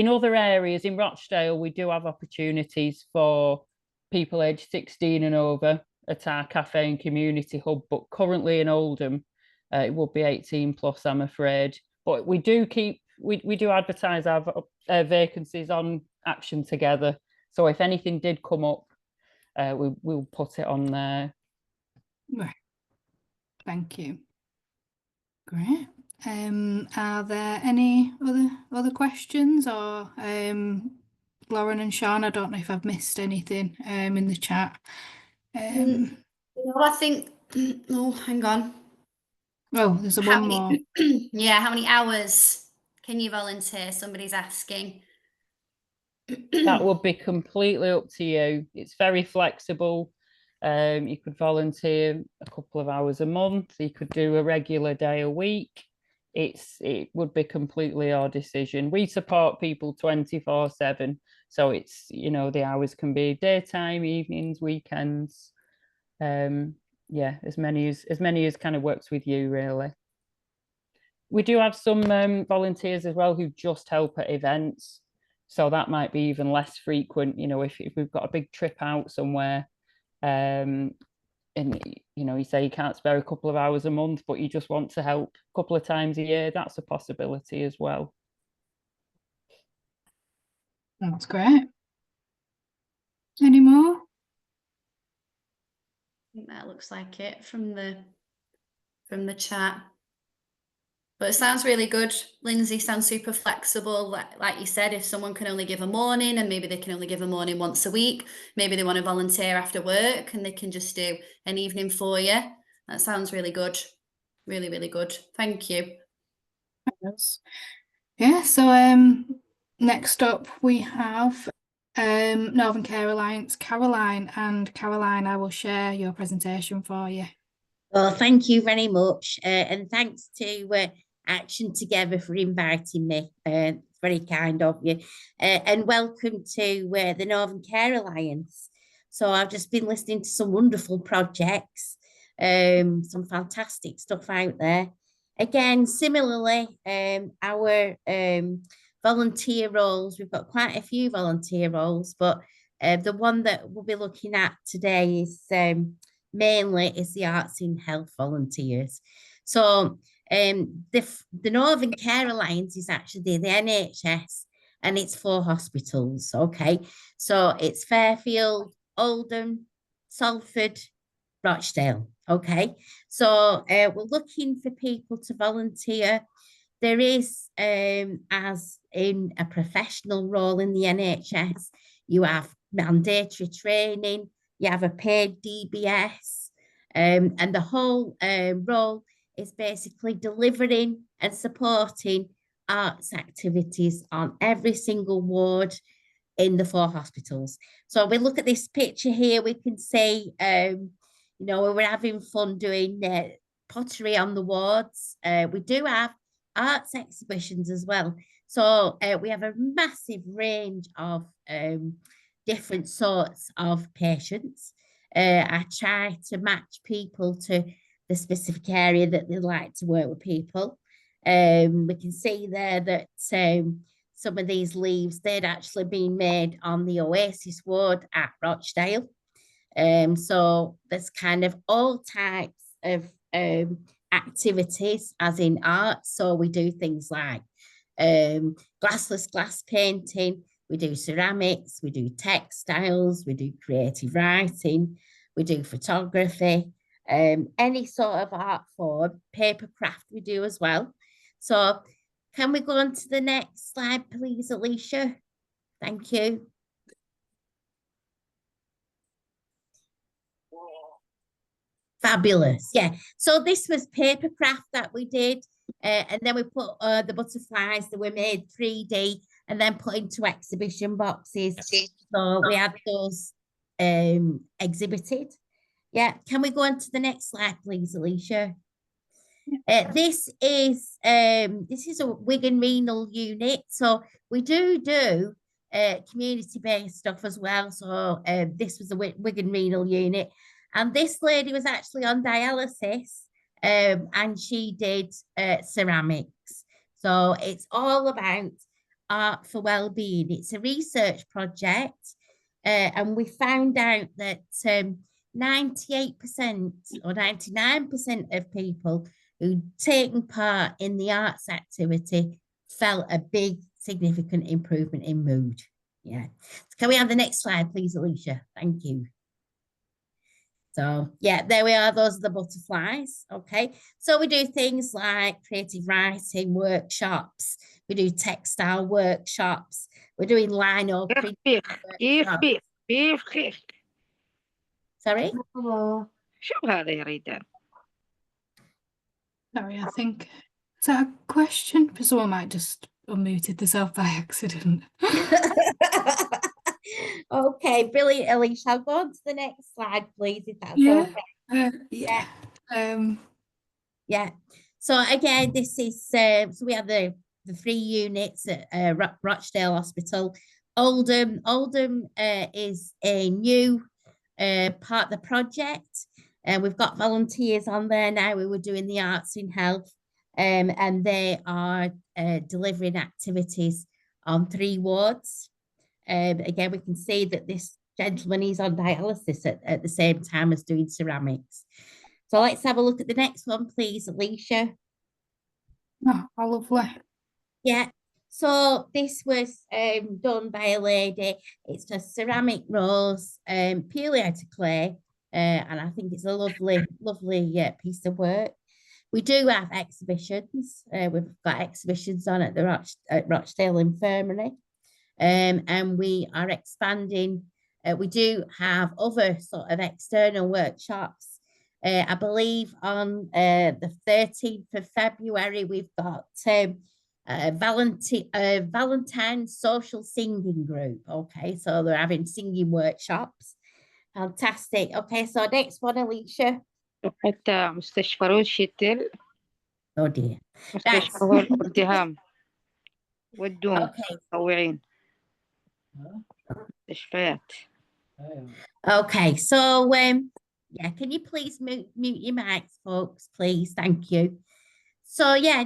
other areas, in Rochdale, we do have opportunities for people aged 16 and over at our cafe and community hub, but currently in Oldham, it would be 18 plus, I'm afraid. But we do advertise our vacancies on Action Together. So if anything did come up, we'll put it on there. Right. Thank you. Great. Are there any other questions, or Lauren and Sean? I don't know if I've missed anything in the chat. No, I think. Oh, hang on. Oh, there's one more. Yeah, how many hours can you volunteer? Somebody's asking. That would be completely up to you. It's very flexible. You could volunteer a couple of hours a month. You could do a regular day a week. It would be completely your decision. We support people 24/7, so it's, the hours can be daytime, evenings, weekends. Yeah, as many as kind of works with you, really. We do have some volunteers as well who just help at events, so that might be even less frequent. If we've got a big trip out somewhere, and you say you can't spare a couple of hours a month, but you just want to help a couple of times a year, that's a possibility as well. That's great. Any more? I think that looks like it from the chat. But it sounds really good. Lindsay sounds super flexible. Like you said, if someone can only give a morning and maybe they can only give a morning once a week, maybe they want to volunteer after work and they can just do an evening for you. That sounds really good. Really, really good. Thank you. Yes. Yeah, so next up we have Northern Care Alliance, Caroline. And Caroline, I will share your presentation for you. Well, thank you very much. And thanks to Action Together for inviting me. It's very kind of you. And welcome to the Northern Care Alliance. So I've just been listening to some wonderful projects, some fantastic stuff out there. Again, similarly, our volunteer roles, we've got quite a few volunteer roles, but the one that we'll be looking at today is mainly is the Arts in Health volunteers. So the Northern Care Alliance is actually the NHS and it's 4 hospitals, okay? So it's Fairfield, Oldham, Salford, Rochdale, okay? So we're looking for people to volunteer. There is, as in a professional role in the NHS, you have mandatory training, you have a paid DBS, and the whole role is basically delivering and supporting arts activities on every single ward in the 4 hospitals. So we look at this picture here, we can see, you know, we're having fun doing pottery on the wards. We do have arts exhibitions as well. So we have a massive range of different sorts of patients. I try to match people to the specific area that they like to work with people. We can see there that some of these leaves, they'd actually been made on the Oasis ward at Rochdale. So there's kind of all types of activities as in art. So we do things like glassless glass painting, we do ceramics, we do textiles, we do creative writing, we do photography, any sort of art form, paper craft we do as well. So can we go on to the next slide, please, Alicia? Thank you. Fabulous. Yeah. So this was paper craft that we did. And then we put the butterflies that were made 3D and then put into exhibition boxes. So we had those exhibited. Yeah. Can we go on to the next slide, please, Alicia? This is a Wigan renal unit. So we do community-based stuff as well. So this was a Wigan renal unit. And this lady was actually on dialysis and she did ceramics. So it's all about art for well-being. It's a research project and we found out that 98% or 99% of people who'd taken part in the arts activity felt a big significant improvement in mood. Yeah. Can we have the next slide, please, Alicia? Thank you. So yeah, there we are. Those are the butterflies. Okay. So we do things like creative writing workshops. We do textile workshops. We're doing lino printing workshops. Sorry? Sorry, I think, is that a question? Because someone might just unmuted themselves by accident. Okay, brilliant, Alicia. I'll go on to the next slide, please, if that's okay. Yeah. So again, this is so we have the 3 units at Rochdale Hospital. Oldham is a new part of the project, and we've got volunteers on there now. We were doing the Arts in Health, and they are delivering activities on 3 wards. Again, we can see that this gentleman is on dialysis at the same time as doing ceramics. So let's have a look at the next one, please, Alicia. Oh, lovely. Yeah. So this was done by a lady. It's a ceramic rose, purely out of clay, and I think it's a lovely, lovely piece of work. We do have exhibitions. We've got exhibitions on at the Rochdale Infirmary, and we are expanding. We do have other sort of external workshops. I believe on the 13th of February, we've got Valentine social singing group. Okay, so they're having singing workshops. Fantastic. Okay, so next one, Alicia. حتى مستشفى روشيتل Oh dear. مستشفى هو الارتهام والدوم Okay. متطوعين مستشفيات. Okay, so yeah, can you please mute your mics, folks, please? Thank you. So yeah,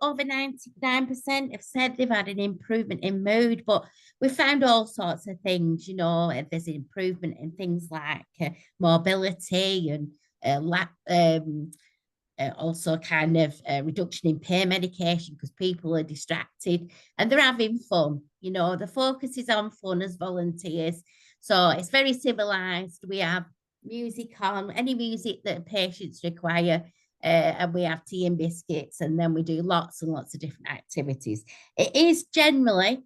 over 99% have said they've had an improvement in mood, but we found all sorts of things, you know, there's an improvement in things like mobility and also kind of reduction in pain medication because people are distracted and they're having fun. You know, the focus is on fun as volunteers. So it's very civilized. We have music on, any music that patients require, and we have tea and biscuits, and then we do lots and lots of different activities. It is generally,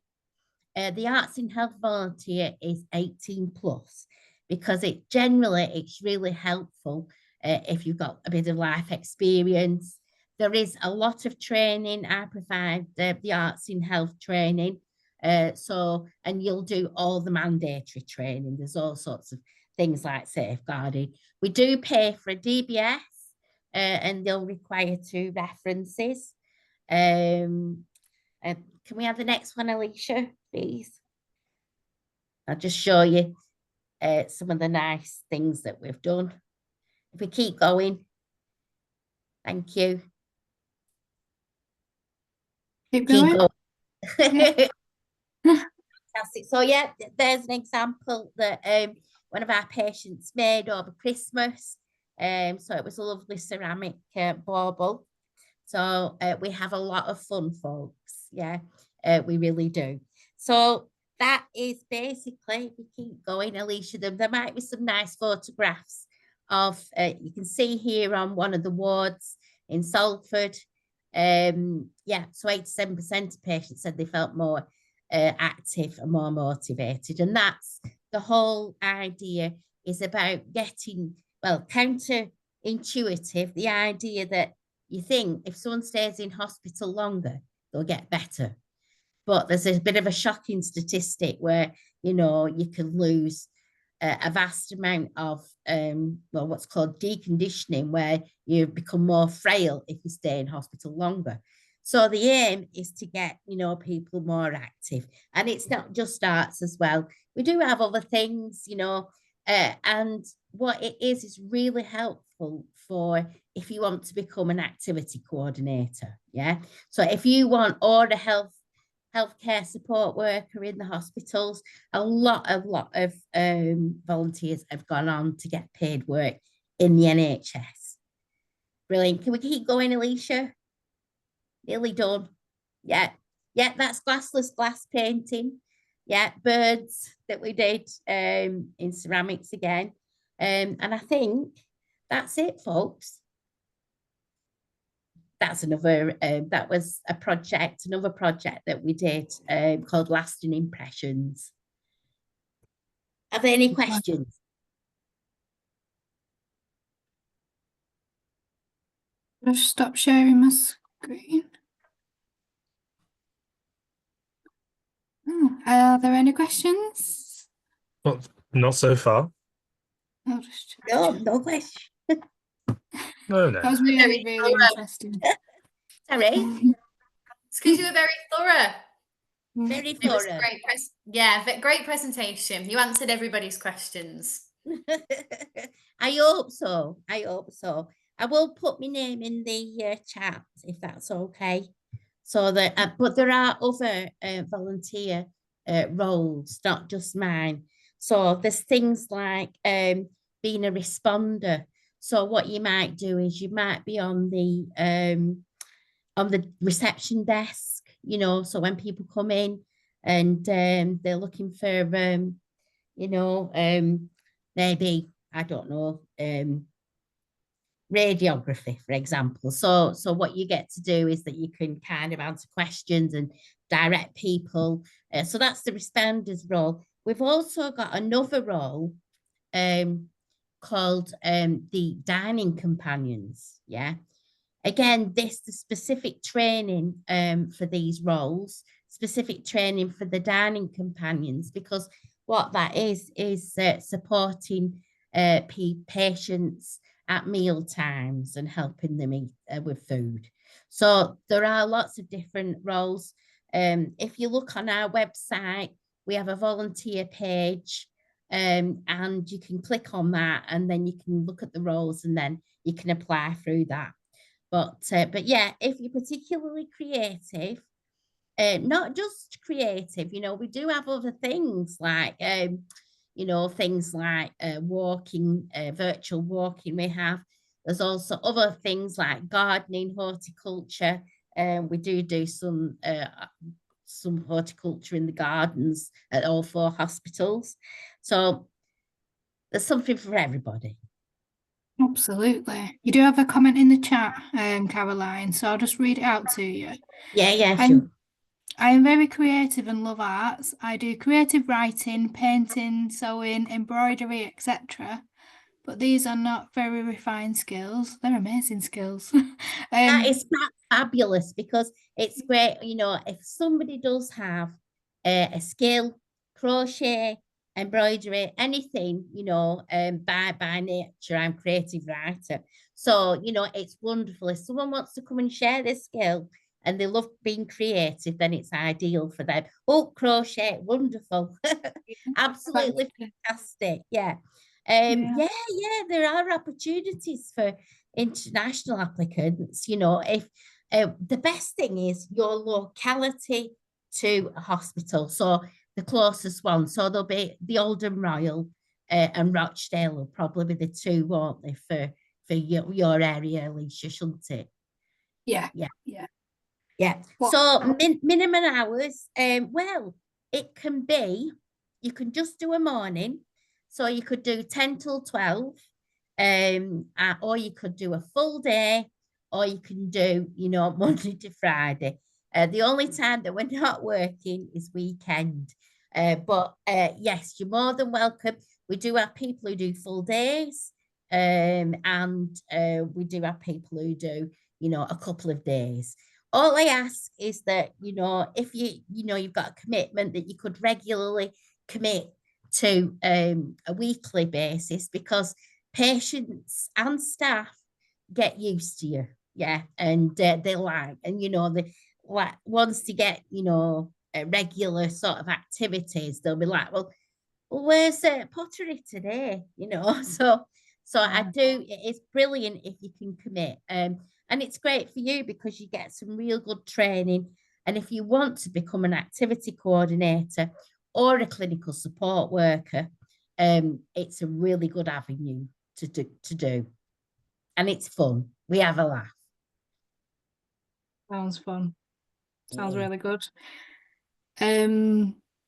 the Arts in Health volunteer is 18 plus because it's really helpful if you've got a bit of life experience. There is a lot of training. I provide the Arts in Health training. And you'll do all the mandatory training. There's all sorts of things like safeguarding. We do pay for a DBS, and they'll require 2 references. Can we have the next one, Alicia, please? I'll just show you some of the nice things that we've done. If we keep going. Thank you. Keep going. Fantastic. So yeah, there's an example that one of our patients made over Christmas. So it was a lovely ceramic bauble. So we have a lot of fun, folks. Yeah, we really do. So that is basically, we keep going, Alicia, there might be some nice photographs of, you can see here on one of the wards in Salford. Yeah, so 87% of patients said they felt more active and more motivated. And that's the whole idea, is about getting, well, counterintuitive, the idea that you think if someone stays in hospital longer, they'll get better. But there's a bit of a shocking statistic where, you know, you can lose a vast amount of, well, what's called deconditioning, where you become more frail if you stay in hospital longer. So the aim is to get, you know, people more active. And it's not just arts as well. We do have other things, you know, and what it is really helpful for if you want to become an activity coordinator. Yeah. So if you want or a healthcare support worker in the hospitals, a lot of volunteers have gone on to get paid work in the NHS. Brilliant. Can we keep going, Alicia? Nearly done. Yeah, that's glassless glass painting. Yeah, birds that we did in ceramics again. And I think that's it, folks. That's another, that was another project that we did called Lasting Impressions. Are there any questions? I'll just stop sharing my screen. Oh, are there any questions? Well, not so far. I'll just No question. No. That was really interesting. Sorry? It's because you were very thorough. Very It was thorough. great presentation. You answered everybody's questions. I hope so. I hope so. I will put my name in the chat if that's okay. So that, but there are other volunteer roles, not just mine. So there's things like being a responder. So what you might do is you might be on the reception desk. you know, so when people come in and they're looking for, you know, maybe, I don't know, radiography, for example. So what you get to do is that you can kind of answer questions and direct people. So that's the responders role. We've also got another role called the dining companions. Yeah. Again, the specific training for these roles, specific training for the dining companions, because what that is supporting patients at meal times and helping them eat with food. So there are lots of different roles. If you look on our website, we have a volunteer page, and you can click on that, and then you can look at the roles, and then you can apply through that. But yeah, if you're particularly creative, not just creative, you know, we do have other things like, you know, things like walking, virtual walking we have. There's also other things like gardening, horticulture. We do some horticulture in the gardens at all 4 hospitals. So there's something for everybody. Absolutely. You do have a comment in the chat, Caroline, so I'll just read it out to you. Yeah, sure. I am very creative and love arts. I do creative writing, painting, sewing, embroidery, etc. But these are not very refined skills. They're amazing skills. That is fabulous, because it's great, you know, if somebody does have a skill, crochet, embroidery, anything, you know, by nature, I'm a creative writer. So, you know, it's wonderful. If someone wants to come and share their skill and they love being creative, then it's ideal for them. Oh, crochet, wonderful. Absolutely fantastic. Yeah. There are opportunities for international applicants. You know, if the best thing is your locality to a hospital, so the closest one, so there'll be the Oldham Royal and Rochdale will probably be the 2, won't they, for your area, Alicia, shouldn't it? Yeah. So minimum hours, well, it can be, you can just do a morning, so you could do 10 till 12, or you could do a full day, or you can do, you know, Monday to Friday. The only time that we're not working is weekend. But yes, you're more than welcome. We do have people who do full days, and we do have people who do, you know, a couple of days. All I ask is that, you know, if you know, you've got a commitment that you could regularly commit to a weekly basis, because patients and staff get used to you. Yeah. And they like, and, you know, they like, once they get, you know, regular sort of activities, they'll be like, well, where's pottery today? You know, so I do, it's brilliant if you can commit. And it's great for you because you get some real good training. And if you want to become an activity coordinator or a clinical support worker, it's a really good avenue to do. And it's fun. We have a laugh. Sounds fun. Sounds really good. Are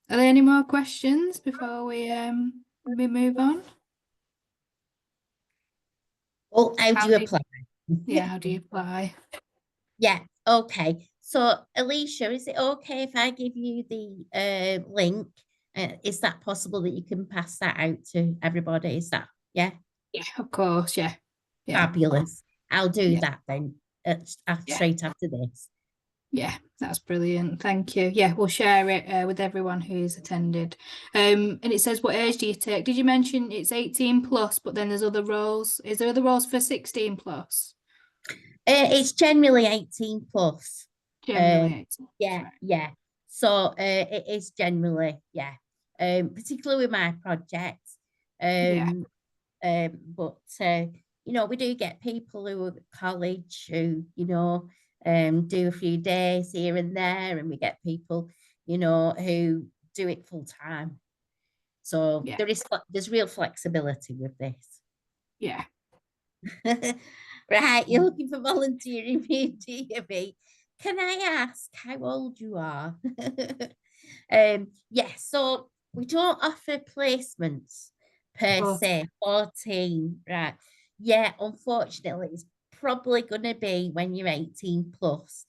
there any more questions before we move on? Well, how do you apply? Yeah, how do you apply? Yeah, okay. So, Alicia, is it okay if I give you the link? Is that possible that you can pass that out to everybody? Is that, yeah? Yeah, of course, yeah. Fabulous. I'll do that then straight after this. Yeah, that's brilliant. Thank you. Yeah, we'll share it with everyone who's attended. And it says, what age do you take? Did you mention it's 18 plus, but then there's other roles? Is there other roles for 16 plus? It's generally 18 plus. Generally 18. Yeah. So it is generally, particularly with my project. But you know, we do get people who are at college who, you know, do a few days here and there, and we get people, you know, who do it full time. So there's real flexibility with this. Yeah. Right, you're looking for volunteering, DB. Can I ask how old you are? Yes, so we don't offer placements per se. 14, right? Yeah, unfortunately, it's probably going to be when you're 18 plus.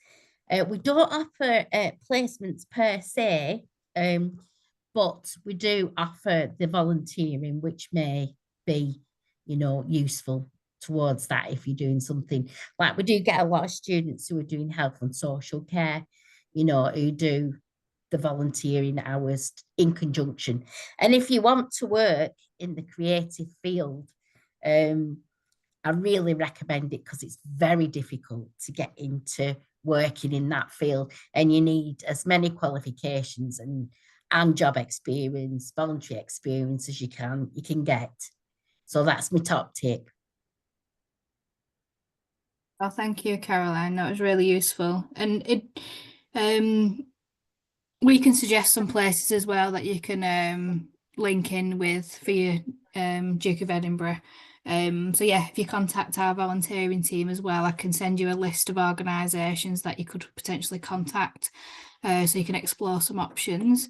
We don't offer placements per se, but we do offer the volunteering, which may be, useful towards that if you're doing something. Like, we do get a lot of students who are doing health and social care, who do the volunteering hours in conjunction. And if you want to work in the creative field, I really recommend it, because it's very difficult to get into working in that field, and you need as many qualifications and job experience, voluntary experience as you can get. So that's my top tip. Well, thank you, Caroline. That was really useful. And we can suggest some places as well that you can link in with for your Duke of Edinburgh. So yeah, if you contact our volunteering team as well, I can send you a list of organisations that you could potentially contact, so you can explore some options.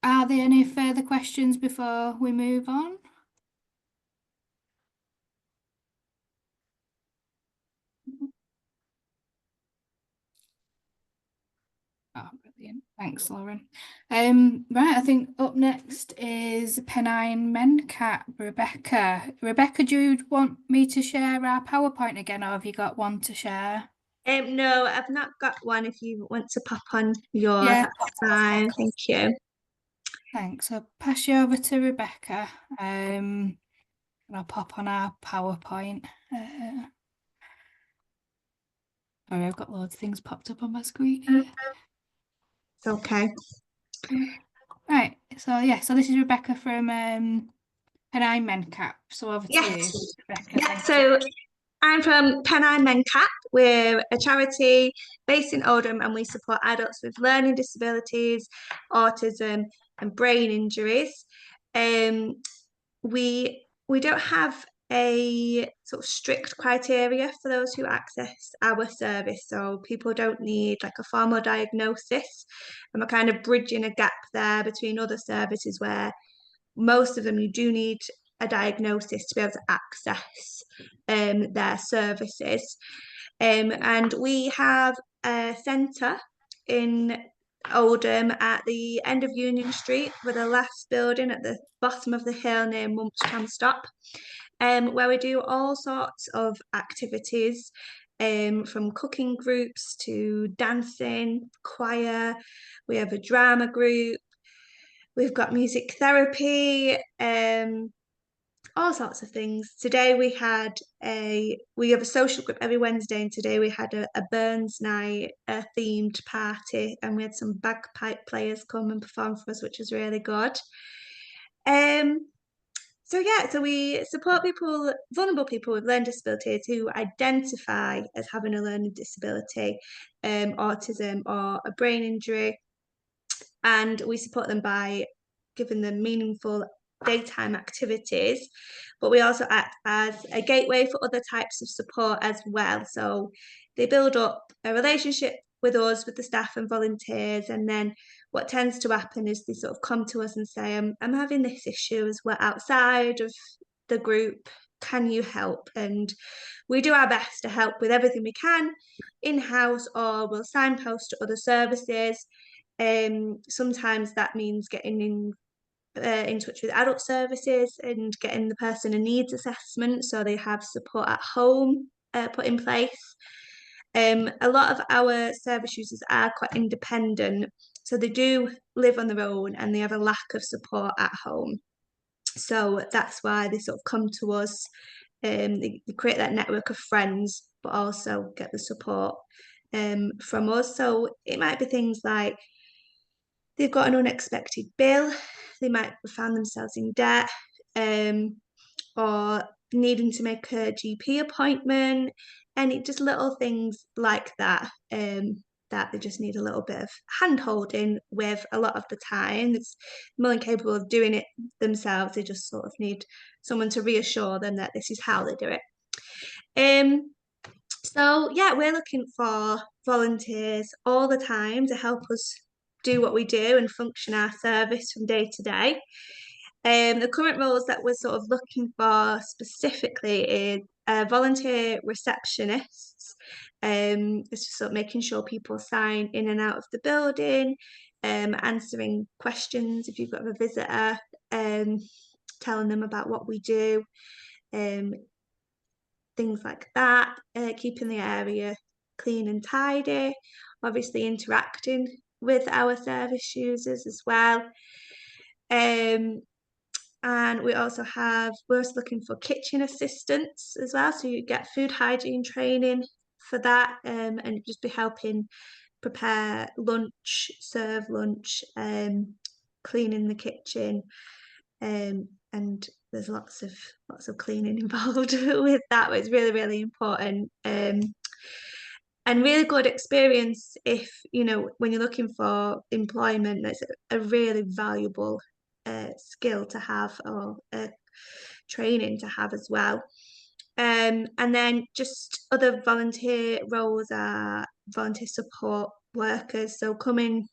Are there any further questions before we move on? Oh, brilliant. Thanks, Lauren. Right, I think up next is Pennine Mencat, Rebecca. Rebecca, do you want me to share our PowerPoint again, or have you got one to share? No, I've not got one. If you want to pop on yours, Yeah. that's fine. Thank you. Thanks. I'll pass you over to Rebecca. And I'll pop on our PowerPoint. Sorry, I've got loads of things popped up on my screen here. It's okay. Right. So yeah, so this is Rebecca from Pennine Mencat. So over to you, Rebecca. Yeah, so I'm from Pennine Mencat. We're a charity based in Oldham, and we support adults with learning disabilities, autism, and brain injuries. We don't have a sort of strict criteria for those who access our service, so people don't need like a formal diagnosis, and we're kind of bridging a gap there between other services where most of them you do need a diagnosis to be able to access their services. And we have a centre in Oldham at the end of Union Street, with the last building at the bottom of the hill near Mumps Tram Stop, where we do all sorts of activities, from cooking groups to dancing, choir. We have a drama group. We've got music therapy, all sorts of things. Today we have a social group every Wednesday, and today we had a Burns night, a themed party, and we had some bagpipe players come and perform for us, which was really good. So we support vulnerable people with learning disabilities who identify as having a learning disability, autism, or a brain injury, and we support them by giving them meaningful daytime activities, but we also act as a gateway for other types of support as well. So they build up a relationship with us, with the staff and volunteers, and then what tends to happen is they sort of come to us and say, I'm having this issue as well outside of the group, can you help? And we do our best to help with everything we can in-house, or we'll signpost to other services. Sometimes that means getting in touch with adult services and getting the person a needs assessment so they have support at home put in place. A lot of our service users are quite independent, so they do live on their own and they have a lack of support at home. So that's why they sort of come to us. They create that network of friends, but also get the support from us. So it might be things like they've got an unexpected bill, they might have found themselves in debt, or needing to make a GP appointment, and just little things like that, that they just need a little bit of hand holding with. A lot of the time it's more than capable of doing it themselves, they just sort of need someone to reassure them that this is how they do it. So yeah, we're looking for volunteers all the time to help us do what we do and function our service from day to day. The current roles that we're sort of looking for specifically is volunteer receptionists. It's just sort of making sure people sign in and out of the building, answering questions if you've got a visitor, telling them about what we do, things like that, keeping the area clean and tidy, obviously interacting with our service users as well. And we're also looking for kitchen assistants as well. So you get food hygiene training for that, and just be helping prepare lunch, serve lunch, cleaning the kitchen, and there's lots of cleaning involved with that, but it's really, really important. And really good experience if, when you're looking for employment, that's a really valuable skill to have, or training to have as well. And then just other volunteer roles are volunteer support workers. So coming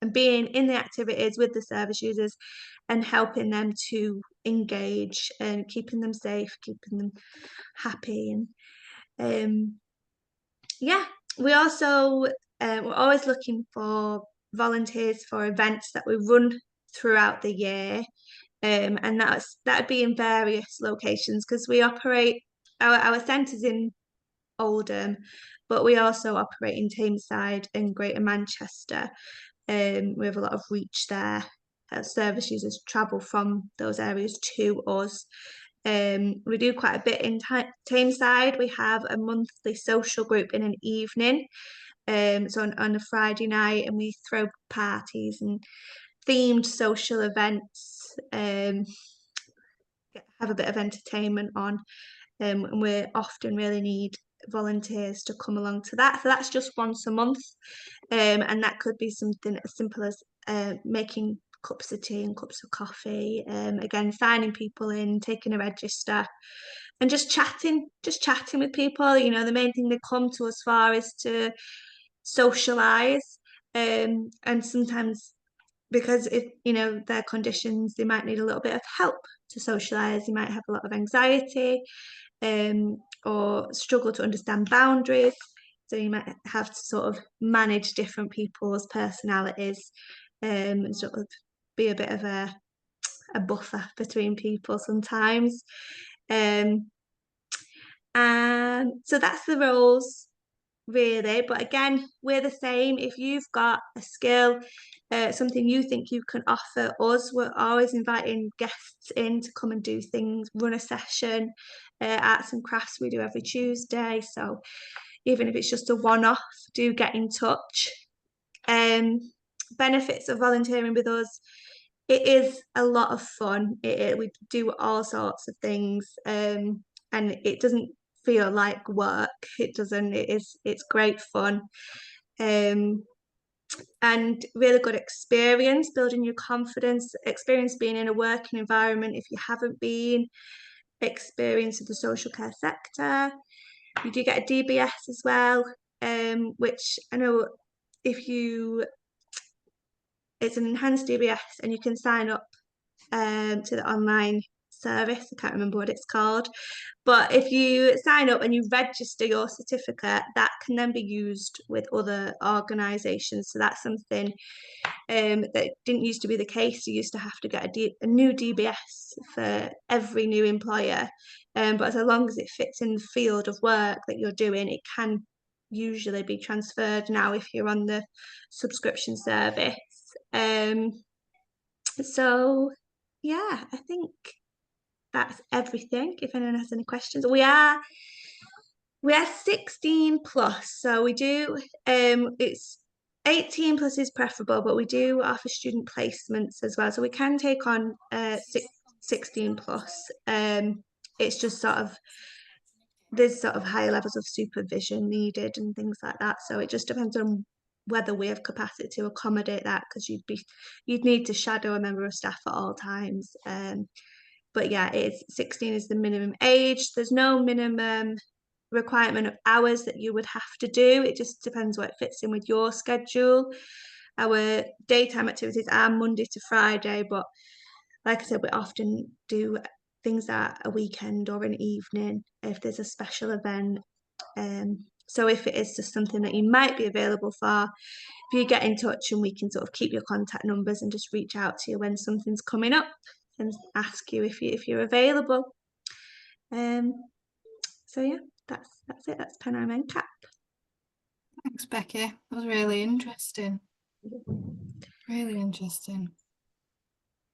and being in the activities with the service users and helping them to engage and keeping them safe, keeping them happy. And yeah, we also, we're always looking for volunteers for events that we run throughout the year. And that'd be in various locations, because we operate our centres in Oldham, but we also operate in Tameside and Greater Manchester. We have a lot of reach there. Service users travel from those areas to us. We do quite a bit in Tameside. We have a monthly social group in an evening, so on a Friday night, and we throw parties and themed social events, have a bit of entertainment on, and we often really need volunteers to come along to that. So that's just once a month, and that could be something as simple as making cups of tea and cups of coffee, again, signing people in, taking a register, and just chatting with people. The main thing they come to us for is to socialise, and sometimes, because if their conditions, they might need a little bit of help to socialise. They might have a lot of anxiety, or struggle to understand boundaries. So you might have to sort of manage different people's personalities, and sort of be a bit of a buffer between people sometimes. And so that's the roles, really. But again, we're the same. If you've got a skill, something you think you can offer us, we're always inviting guests in to come and do things, run a session. Arts and crafts we do every Tuesday, so even if it's just a one-off, do get in touch. Benefits of volunteering with us: it is a lot of fun. We do all sorts of things, and it doesn't feel like work. It doesn't. It's great fun, and really good experience, building your confidence, experience being in a working environment if you haven't been, experience of the social care sector. You do get a DBS as well, which I know it's an enhanced DBS, and you can sign up to the online service. I can't remember what it's called, but if you sign up and you register your certificate, that can then be used with other organisations. So that's something that didn't used to be the case. You used to have to get a new DBS for every new employer, but as long as it fits in the field of work that you're doing, it can usually be transferred now if you're on the subscription service. So yeah, I think that's everything. If anyone has any questions, we are 16 plus, so we do, it's 18 plus is preferable, but we do offer student placements as well, so we can take on 16 plus. It's just there's sort of higher levels of supervision needed and things like that, so it just depends on whether we have capacity to accommodate that, because you'd need to shadow a member of staff at all times. But yeah, 16 is the minimum age. There's no minimum requirement of hours that you would have to do. It just depends what fits in with your schedule. Our daytime activities are Monday to Friday, but like I said, we often do things at a weekend or an evening if there's a special event. So if it is just something that you might be available for, if you get in touch and we can sort of keep your contact numbers and just reach out to you when something's coming up and ask you if you're available. So yeah, that's it. That's Panorama NCAP. Thanks, Becky. That was really interesting. Really interesting.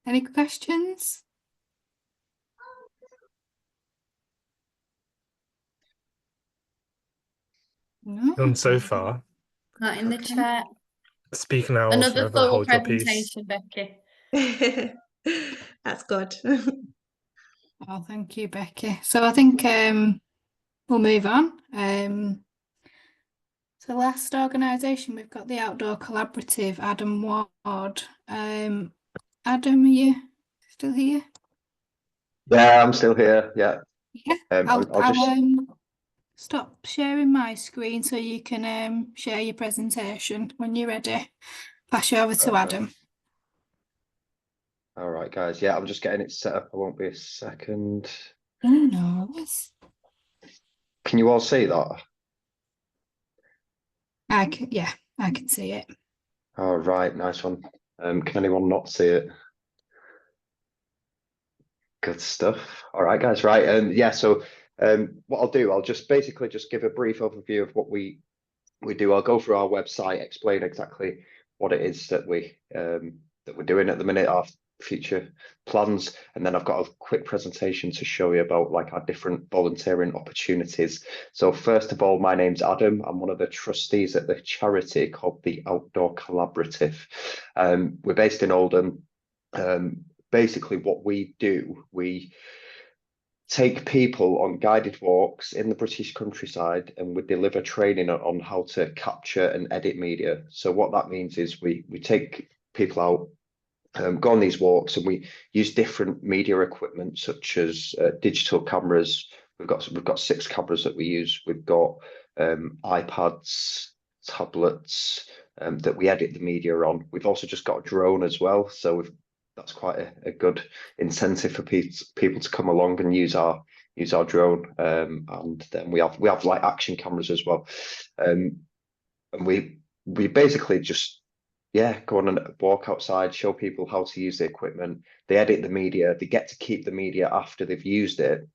Any questions? No. None so far. Not in the chat. Speaking now, Another forever full hold your peace. presentation, Becky. That's good. Oh, thank you, Becky. So I think we'll move on. So last organisation, we've got the Outdoor Collaborative, Adam Ward. Adam, are you still here? Yeah, I'm still here. Yeah. Yeah. I'll just. I'll stop sharing my screen so you can share your presentation when you're ready. Pass you over to Adam. All right, guys. Yeah, I'm just getting it set up. I won't be a second. Oh no. Can you all see that? I can see it. All right, nice one. Can anyone not see it? Good stuff. All right, guys. Right. Yeah. So, what I'll do, I'll just basically just give a brief overview of what we do. I'll go through our website, explain exactly what it is that we're doing at the minute, our future plans, and then I've got a quick presentation to show you about like our different volunteering opportunities. So first of all, my name's Adam. I'm one of the trustees at the charity called the Outdoor Collaborative. We're based in Oldham. Basically what we do, we take people on guided walks in the British countryside and we deliver training on how to capture and edit media. So what that means is we take people out, go on these walks, and we use different media equipment such as digital cameras. We've got 6 cameras that we use. We've got iPads, tablets that we edit the media on. We've also just got a drone as well, so that's quite a good incentive for people to come along and use our drone. And then we have like action cameras as well, and we basically just go on and walk outside, show people how to use the equipment. They edit the media. They get to keep the media after they've used it,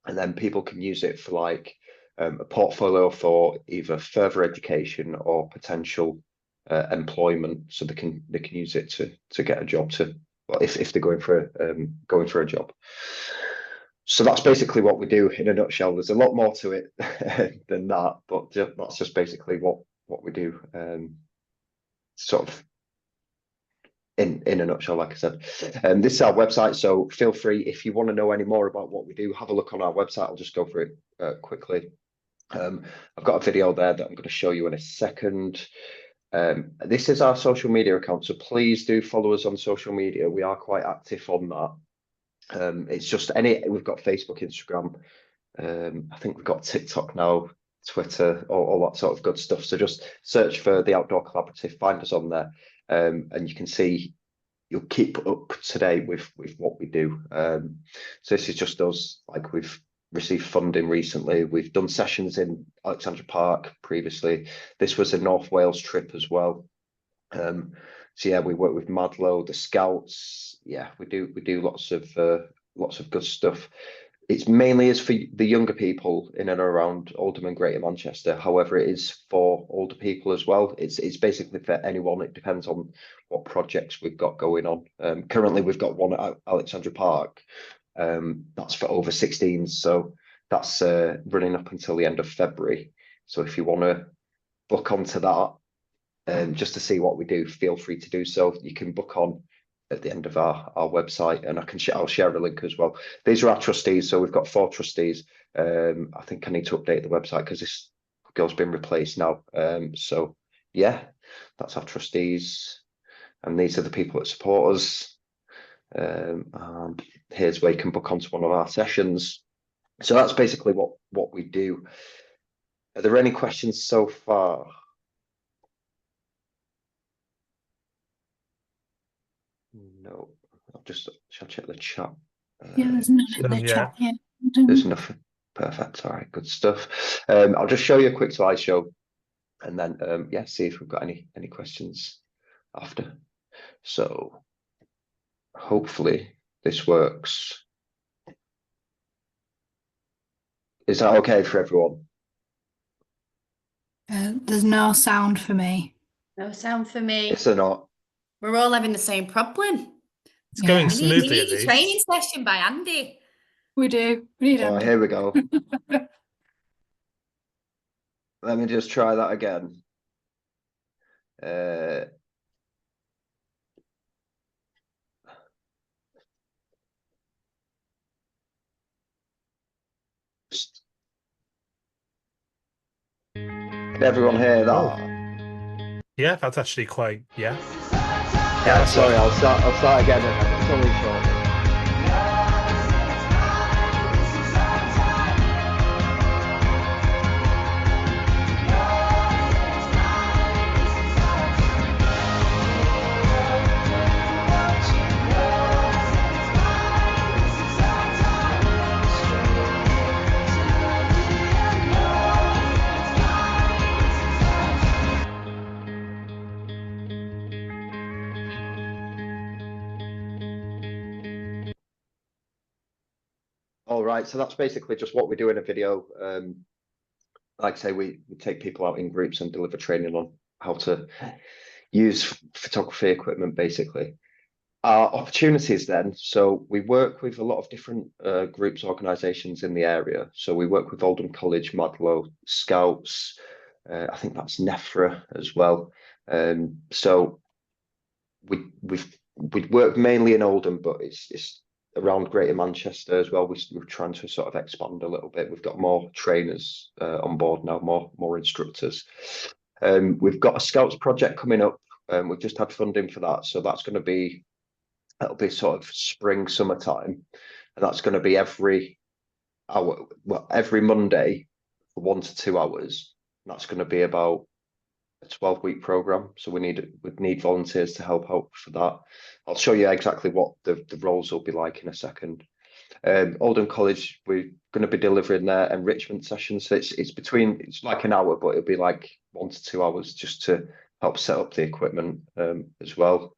and then people can use it for like a portfolio for either further education or potential employment. So they can use it to get a job if they're going for a job. So that's basically what we do in a nutshell. There's a lot more to it than that, but that's just basically what we do. Sort of in a nutshell, like I said. This is our website, so feel free, if you want to know any more about what we do, have a look on our website. I'll just go through it quickly. I've got a video there that I'm going to show you in a second. This is our social media account, so please do follow us on social media. We are quite active on that. It's just we've got Facebook, Instagram, I think we've got TikTok now, Twitter, all that sort of good stuff. So just search for the Outdoor Collaborative, find us on there, and you can see, you'll keep up to date with what we do. So this is just us, like we've received funding recently. We've done sessions in Alexandra Park previously. This was a North Wales trip as well. So yeah, we work with Madlow, the Scouts. Yeah, we do lots of good stuff. It's mainly is for the younger people in and around Oldham and Greater Manchester. However, it is for older people as well. It's basically for anyone. It depends on what projects we've got going on. Currently, we've got one at Alexandra Park. That's for over 16s. So that's running up until the end of February. So if you want to book onto that, just to see what we do, feel free to do so. You can book on at the end of our website, and I'll share a link as well. These are our trustees, so we've got 4 trustees. I think I need to update the website because this girl's been replaced now. So yeah, that's our trustees, and these are the people that support us. And here's where you can book onto one of our sessions. So that's basically what we do. Are there any questions so far? No, shall check the chat. Yeah, there's none in the chat. Yeah. There's nothing. Perfect. All right, good stuff. I'll just show you a quick slideshow, and then yeah, see if we've got any questions after. So hopefully this works. Is that okay for everyone? There's no sound for me. No sound for me. Is there not? We're all having the same problem. It's going We smoothly. need a training session by Andy. We do. We need Oh, Andy. here we go. Let me just try that again. Can everyone hear that? Oh. Yeah, that's actually quite, yeah. Yeah, sorry, I'll start again. It's only short. All right, so that's basically just what we do in a video. Like I say, we take people out in groups and deliver training on how to use photography equipment, basically. Our opportunities then, so we work with a lot of different groups, organisations in the area. So we work with Oldham College, Madlow, Scouts, I think that's NEFRA as well. So we work mainly in Oldham, but it's around Greater Manchester as well. We're trying to sort of expand a little bit. We've got more trainers on board now, more instructors. We've got a Scouts project coming up. We've just had funding for that, so that'll be sort of spring, summertime, and that's going to be every hour, well, every Monday for 1 to 2 hours. And that's going to be about a 12-week program, so we need volunteers to help out for that. I'll show you exactly what the roles will be like in a second. Oldham College, we're going to be delivering their enrichment sessions. So it's like an hour, but it'll be like 1 to 2 hours just to help set up the equipment as well.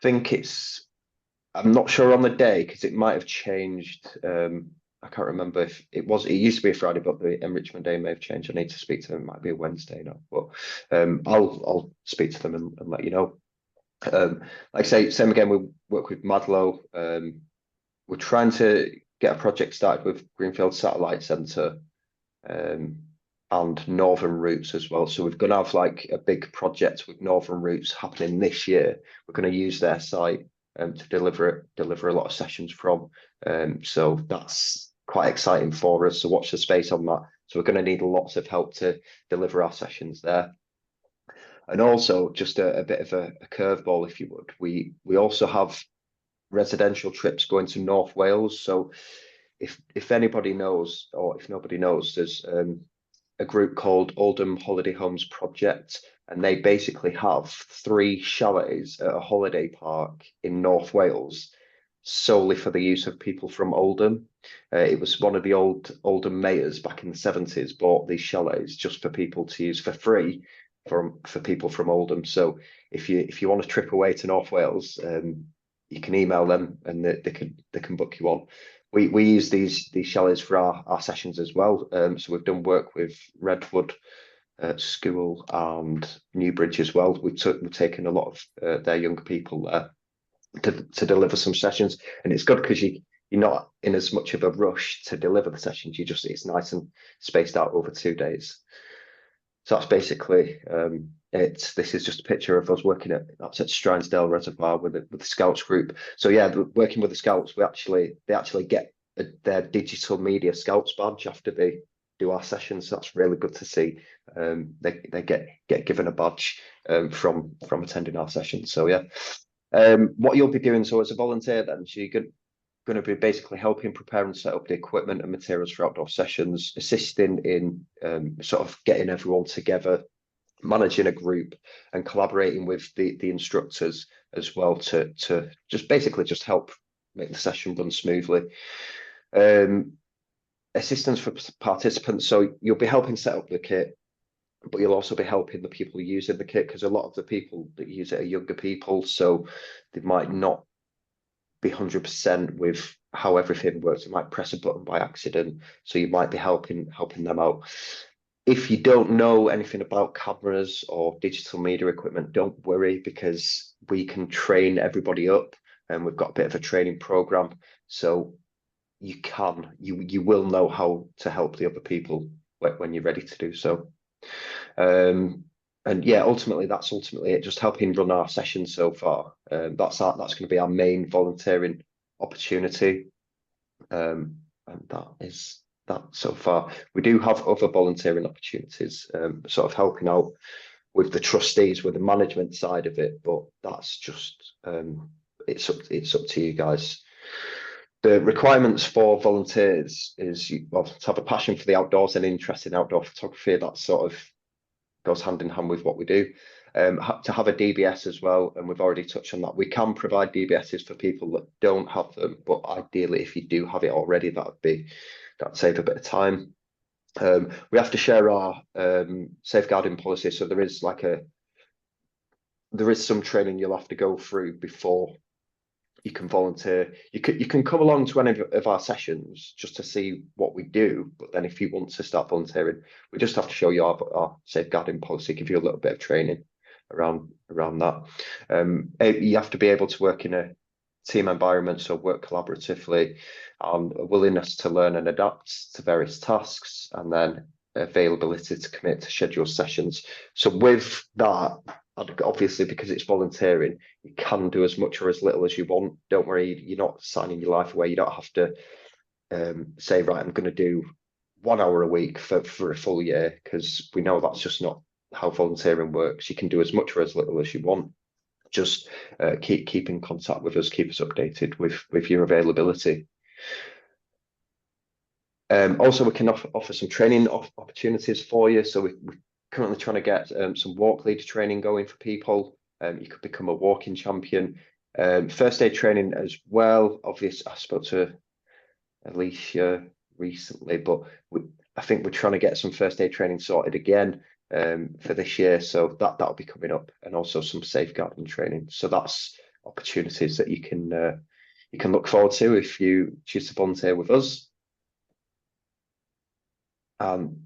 I'm not sure on the day because it might have changed. I can't remember if it used to be a Friday, but the enrichment day may have changed. I need to speak to them. It might be a Wednesday now, but I'll speak to them and let you know. Like I say, same again, we work with Madlow. We're trying to get a project started with Greenfield Satellite Centre and Northern Routes as well. So we're going to have like a big project with Northern Routes happening this year. We're going to use their site to deliver a lot of sessions from. So that's quite exciting for us. So watch the space on that. So we're going to need lots of help to deliver our sessions there. And also just a bit of a curveball, if you would. We also have residential trips going to North Wales. So if anybody knows, or if nobody knows, there's a group called Oldham Holiday Homes Project, and they basically have 3 chalets at a holiday park in North Wales solely for the use of people from Oldham. It was one of the old Oldham mayors back in the 70s bought these chalets just for people to use for free for people from Oldham. So if you want to trip away to North Wales, you can email them and they can book you on. We use these chalets for our sessions as well. So we've done work with Redwood School and Newbridge as well. We've taken a lot of their younger people there to deliver some sessions, and it's good because you're not in as much of a rush to deliver the sessions. It's nice and spaced out over 2 days. So that's basically this is just a picture of us working at Strinesdale Reservoir with the Scouts group. So yeah, working with the Scouts, they actually get their digital media Scouts badge after they do our sessions. So that's really good to see. They get given a badge from attending our sessions. So yeah, what you'll be doing, so as a volunteer then, so you're going going to be basically helping prepare and set up the equipment and materials for outdoor sessions, assisting in sort of getting everyone together, managing a group, and collaborating with the instructors as well to just basically just help make the session run smoothly. Assistance for participants, so you'll be helping set up the kit, but you'll also be helping the people using the kit, because a lot of the people that use it are younger people, so they might not be 100% with how everything works. They might press a button by accident, so you might be helping them out. If you don't know anything about cameras or digital media equipment, don't worry, because we can train everybody up, and we've got a bit of a training program, so you will know how to help the other people when you're ready to do so. And yeah, ultimately that's it, just helping run our sessions so far. That's going to be our main volunteering opportunity, and that is that so far. We do have other volunteering opportunities, sort of helping out with the trustees, with the management side of it, but that's just it's up to you guys. The requirements for volunteers is to have a passion for the outdoors and interest in outdoor photography. That sort of goes hand in hand with what we do. To have a DBS as well, and we've already touched on that. We can provide DBSs for people that don't have them, but ideally, if you do have it already, that'd save a bit of time. We have to share our safeguarding policy, so there is some training you'll have to go through before you can volunteer. You can come along to any of our sessions just to see what we do, but then if you want to start volunteering, we just have to show you our safeguarding policy, give you a little bit of training around that. You have to be able to work in a team environment, so work collaboratively, a willingness to learn and adapt to various tasks, and then availability to commit to scheduled sessions. So with that, obviously, because it's volunteering, you can do as much or as little as you want. Don't worry, you're not signing your life away. You don't have to say, right, I'm going to do 1 hour a week for a full year, because we know that's just not how volunteering works. You can do as much or as little as you want. Just keep in contact with us, keep us updated with your availability. Also, we can offer some training opportunities for you. So we're currently trying to get some walk leader training going for people. You could become a walking champion. First aid training as well. Obviously, I spoke to Alicia recently, but I think we're trying to get some first aid training sorted again for this year. So that'll be coming up, and also some safeguarding training. So that's opportunities that you can look forward to if you choose to volunteer with us.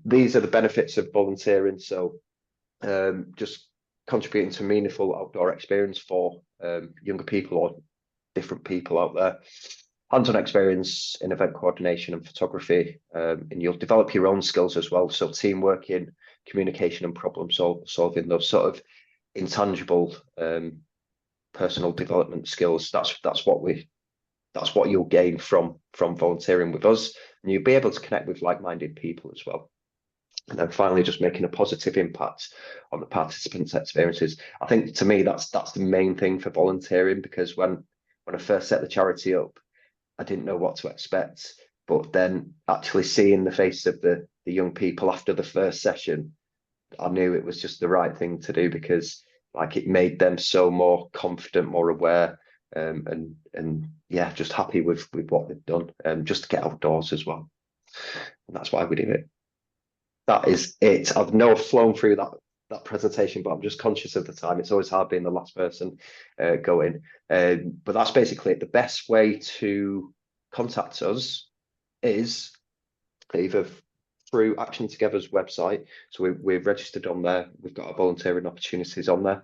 These are the benefits of volunteering. So just contributing to a meaningful outdoor experience for younger people or different people out there. Hands-on experience in event coordination and photography, and you'll develop your own skills as well. So teamwork, communication and problem solving, those sort of intangible personal development skills. That's what you'll gain from volunteering with us, and you'll be able to connect with like-minded people as well. And then finally, just making a positive impact on the participants' experiences. I think, to me, that's the main thing for volunteering, because when I first set the charity up, I didn't know what to expect, but then actually seeing the face of the young people after the first session, I knew it was just the right thing to do, because it made them so more confident, more aware, and yeah, just happy with what they've done, just to get outdoors as well. And that's why we do it. That is it. I know I've flown through that presentation, but I'm just conscious of the time. It's always hard being the last person going. But that's basically it. The best way to contact us is either through Action Together's website. So we're registered on there. We've got our volunteering opportunities on there.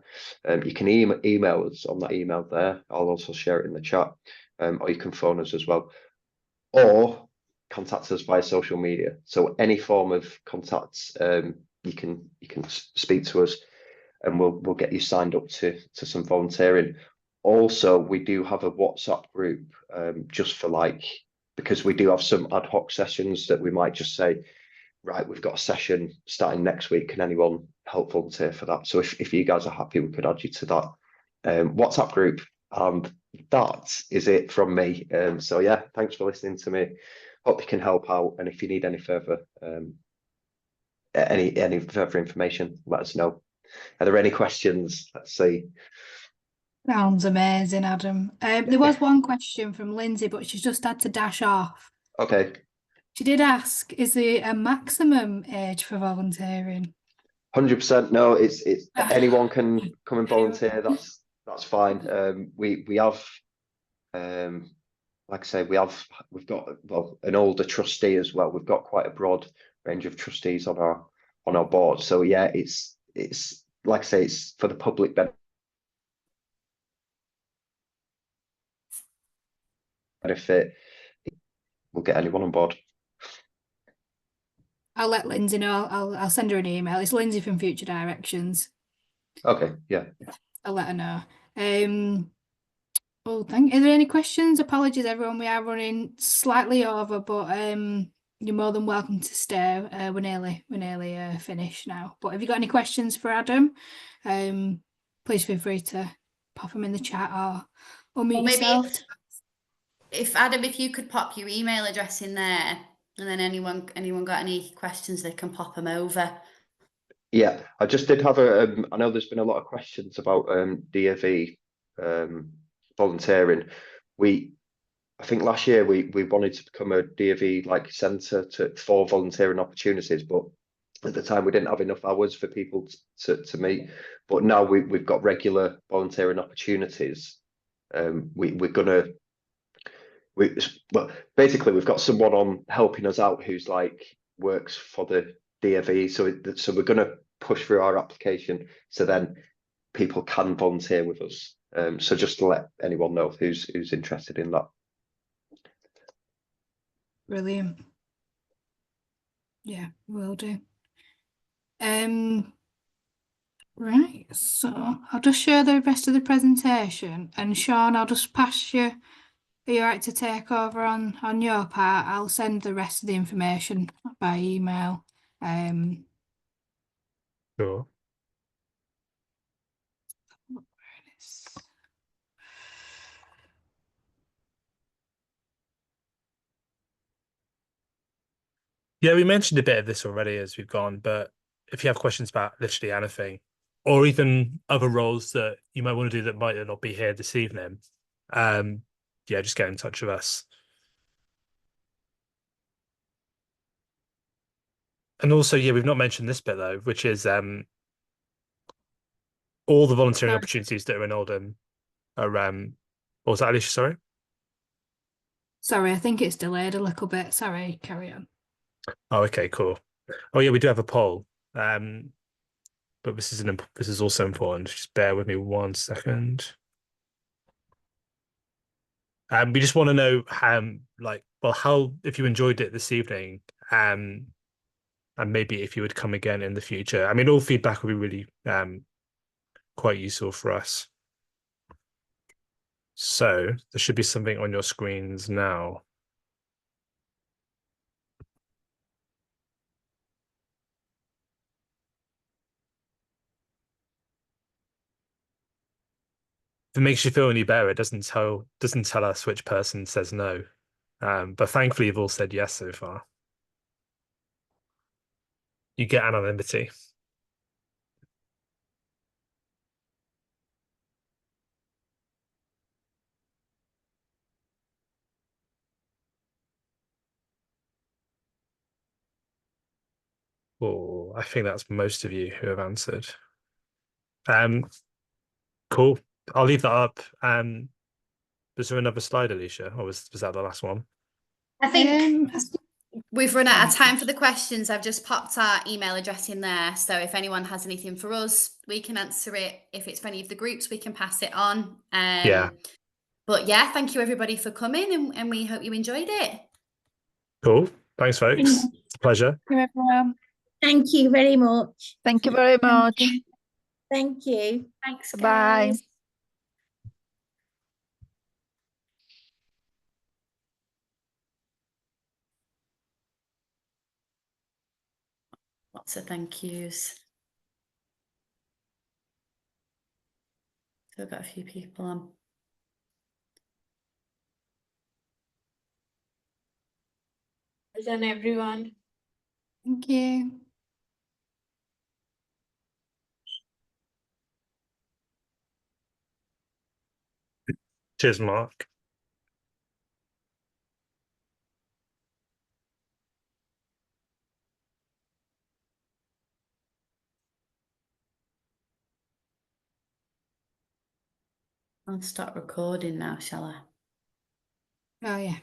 You can email us on that email there. I'll also share it in the chat, or you can phone us as well, or contact us via social media. So any form of contact, you can speak to us, and we'll get you signed up to some volunteering. Also, we do have a WhatsApp group, just for because we do have some ad hoc sessions that we might just say, right, we've got a session starting next week. Can anyone help volunteer for that? So if you guys are happy, we could add you to that WhatsApp group. And that is it from me. So yeah, thanks for listening to me. Hope you can help out, and if you need any further any further information, let us know. Are there any questions? Let's see. Sounds amazing, Adam. There was one question from Lindsay, but she's just had to dash off. Okay. She did ask, is there a maximum age for volunteering? 100% no, it's anyone can come and volunteer. That's fine. We have like I say, we've got an older trustee as well. We've got quite a broad range of trustees on our board. So yeah, it's like I say, it's for the public benefit. We'll get anyone on board. I'll let Lindsay know. I'll send her an email. It's Lindsay from Future Directions. Okay, yeah. I'll let her know. Well, Is there any questions? Apologies, everyone. We are running slightly over, but you're more than welcome to stay. We're nearly finished now. But have you got any questions for Adam? Please feel free to pop them in the chat or meet maybe yourself. if Adam, if you could pop your email address in there, and then anyone got any questions, they can pop them over. Yeah, I just did have I know there's been a lot of questions about DFE volunteering. I think last year we wanted to become a DFE like centre for volunteering opportunities, but at the time we didn't have enough hours for people to meet. But now we've got regular volunteering opportunities. Well, basically we've got someone on helping us out who's like works for the DFE, so we're going to push through our application so then people can volunteer with us. So just to let anyone know who's interested in that. Brilliant. Yeah, will do. Right, so I'll just share the rest of the presentation, and Sean, I'll just pass you. Are you all right to take over on your part? I'll send the rest of the information by email. Sure. Yeah, we mentioned a bit of this already as we've gone, but if you have questions about literally anything, or even other roles that you might want to do that might not be here this evening, yeah, just get in touch with us. And also, yeah, we've not mentioned this bit though, which is all the volunteering opportunities that are in Oldham are what was that, Alicia? Sorry? Sorry, I think it's delayed a little bit. Sorry, carry on. Oh, okay, cool. Oh yeah, we do have a poll. But this is also important. Just bear with me 1 second. We just want to know how if you enjoyed it this evening, and maybe if you would come again in the future. I mean, all feedback would be really quite useful for us. So there should be something on your screens now. If it makes you feel any better, it doesn't tell us which person says no. But thankfully, you've all said yes so far. You get anonymity. Oh, I think that's most of you who have answered. Cool. I'll leave that up. Was there another slide, Alicia, or was that the last one? I think we've run out of time for the questions. I've just popped our email address in there. So if anyone has anything for us, we can answer it. If it's for any of the groups, we can pass it on. Yeah. But yeah, thank you everybody for coming, and we hope you enjoyed it. Cool. Thanks, folks. It's a pleasure. Thank you, everyone. Thank you very much. Thank you very much. Thank you. Thanks, Bye. guys. Lots of thank yous. So I've got a few people on. Well done, everyone. Thank you. Cheers, Mark. I'll start recording now, shall I? Oh yeah.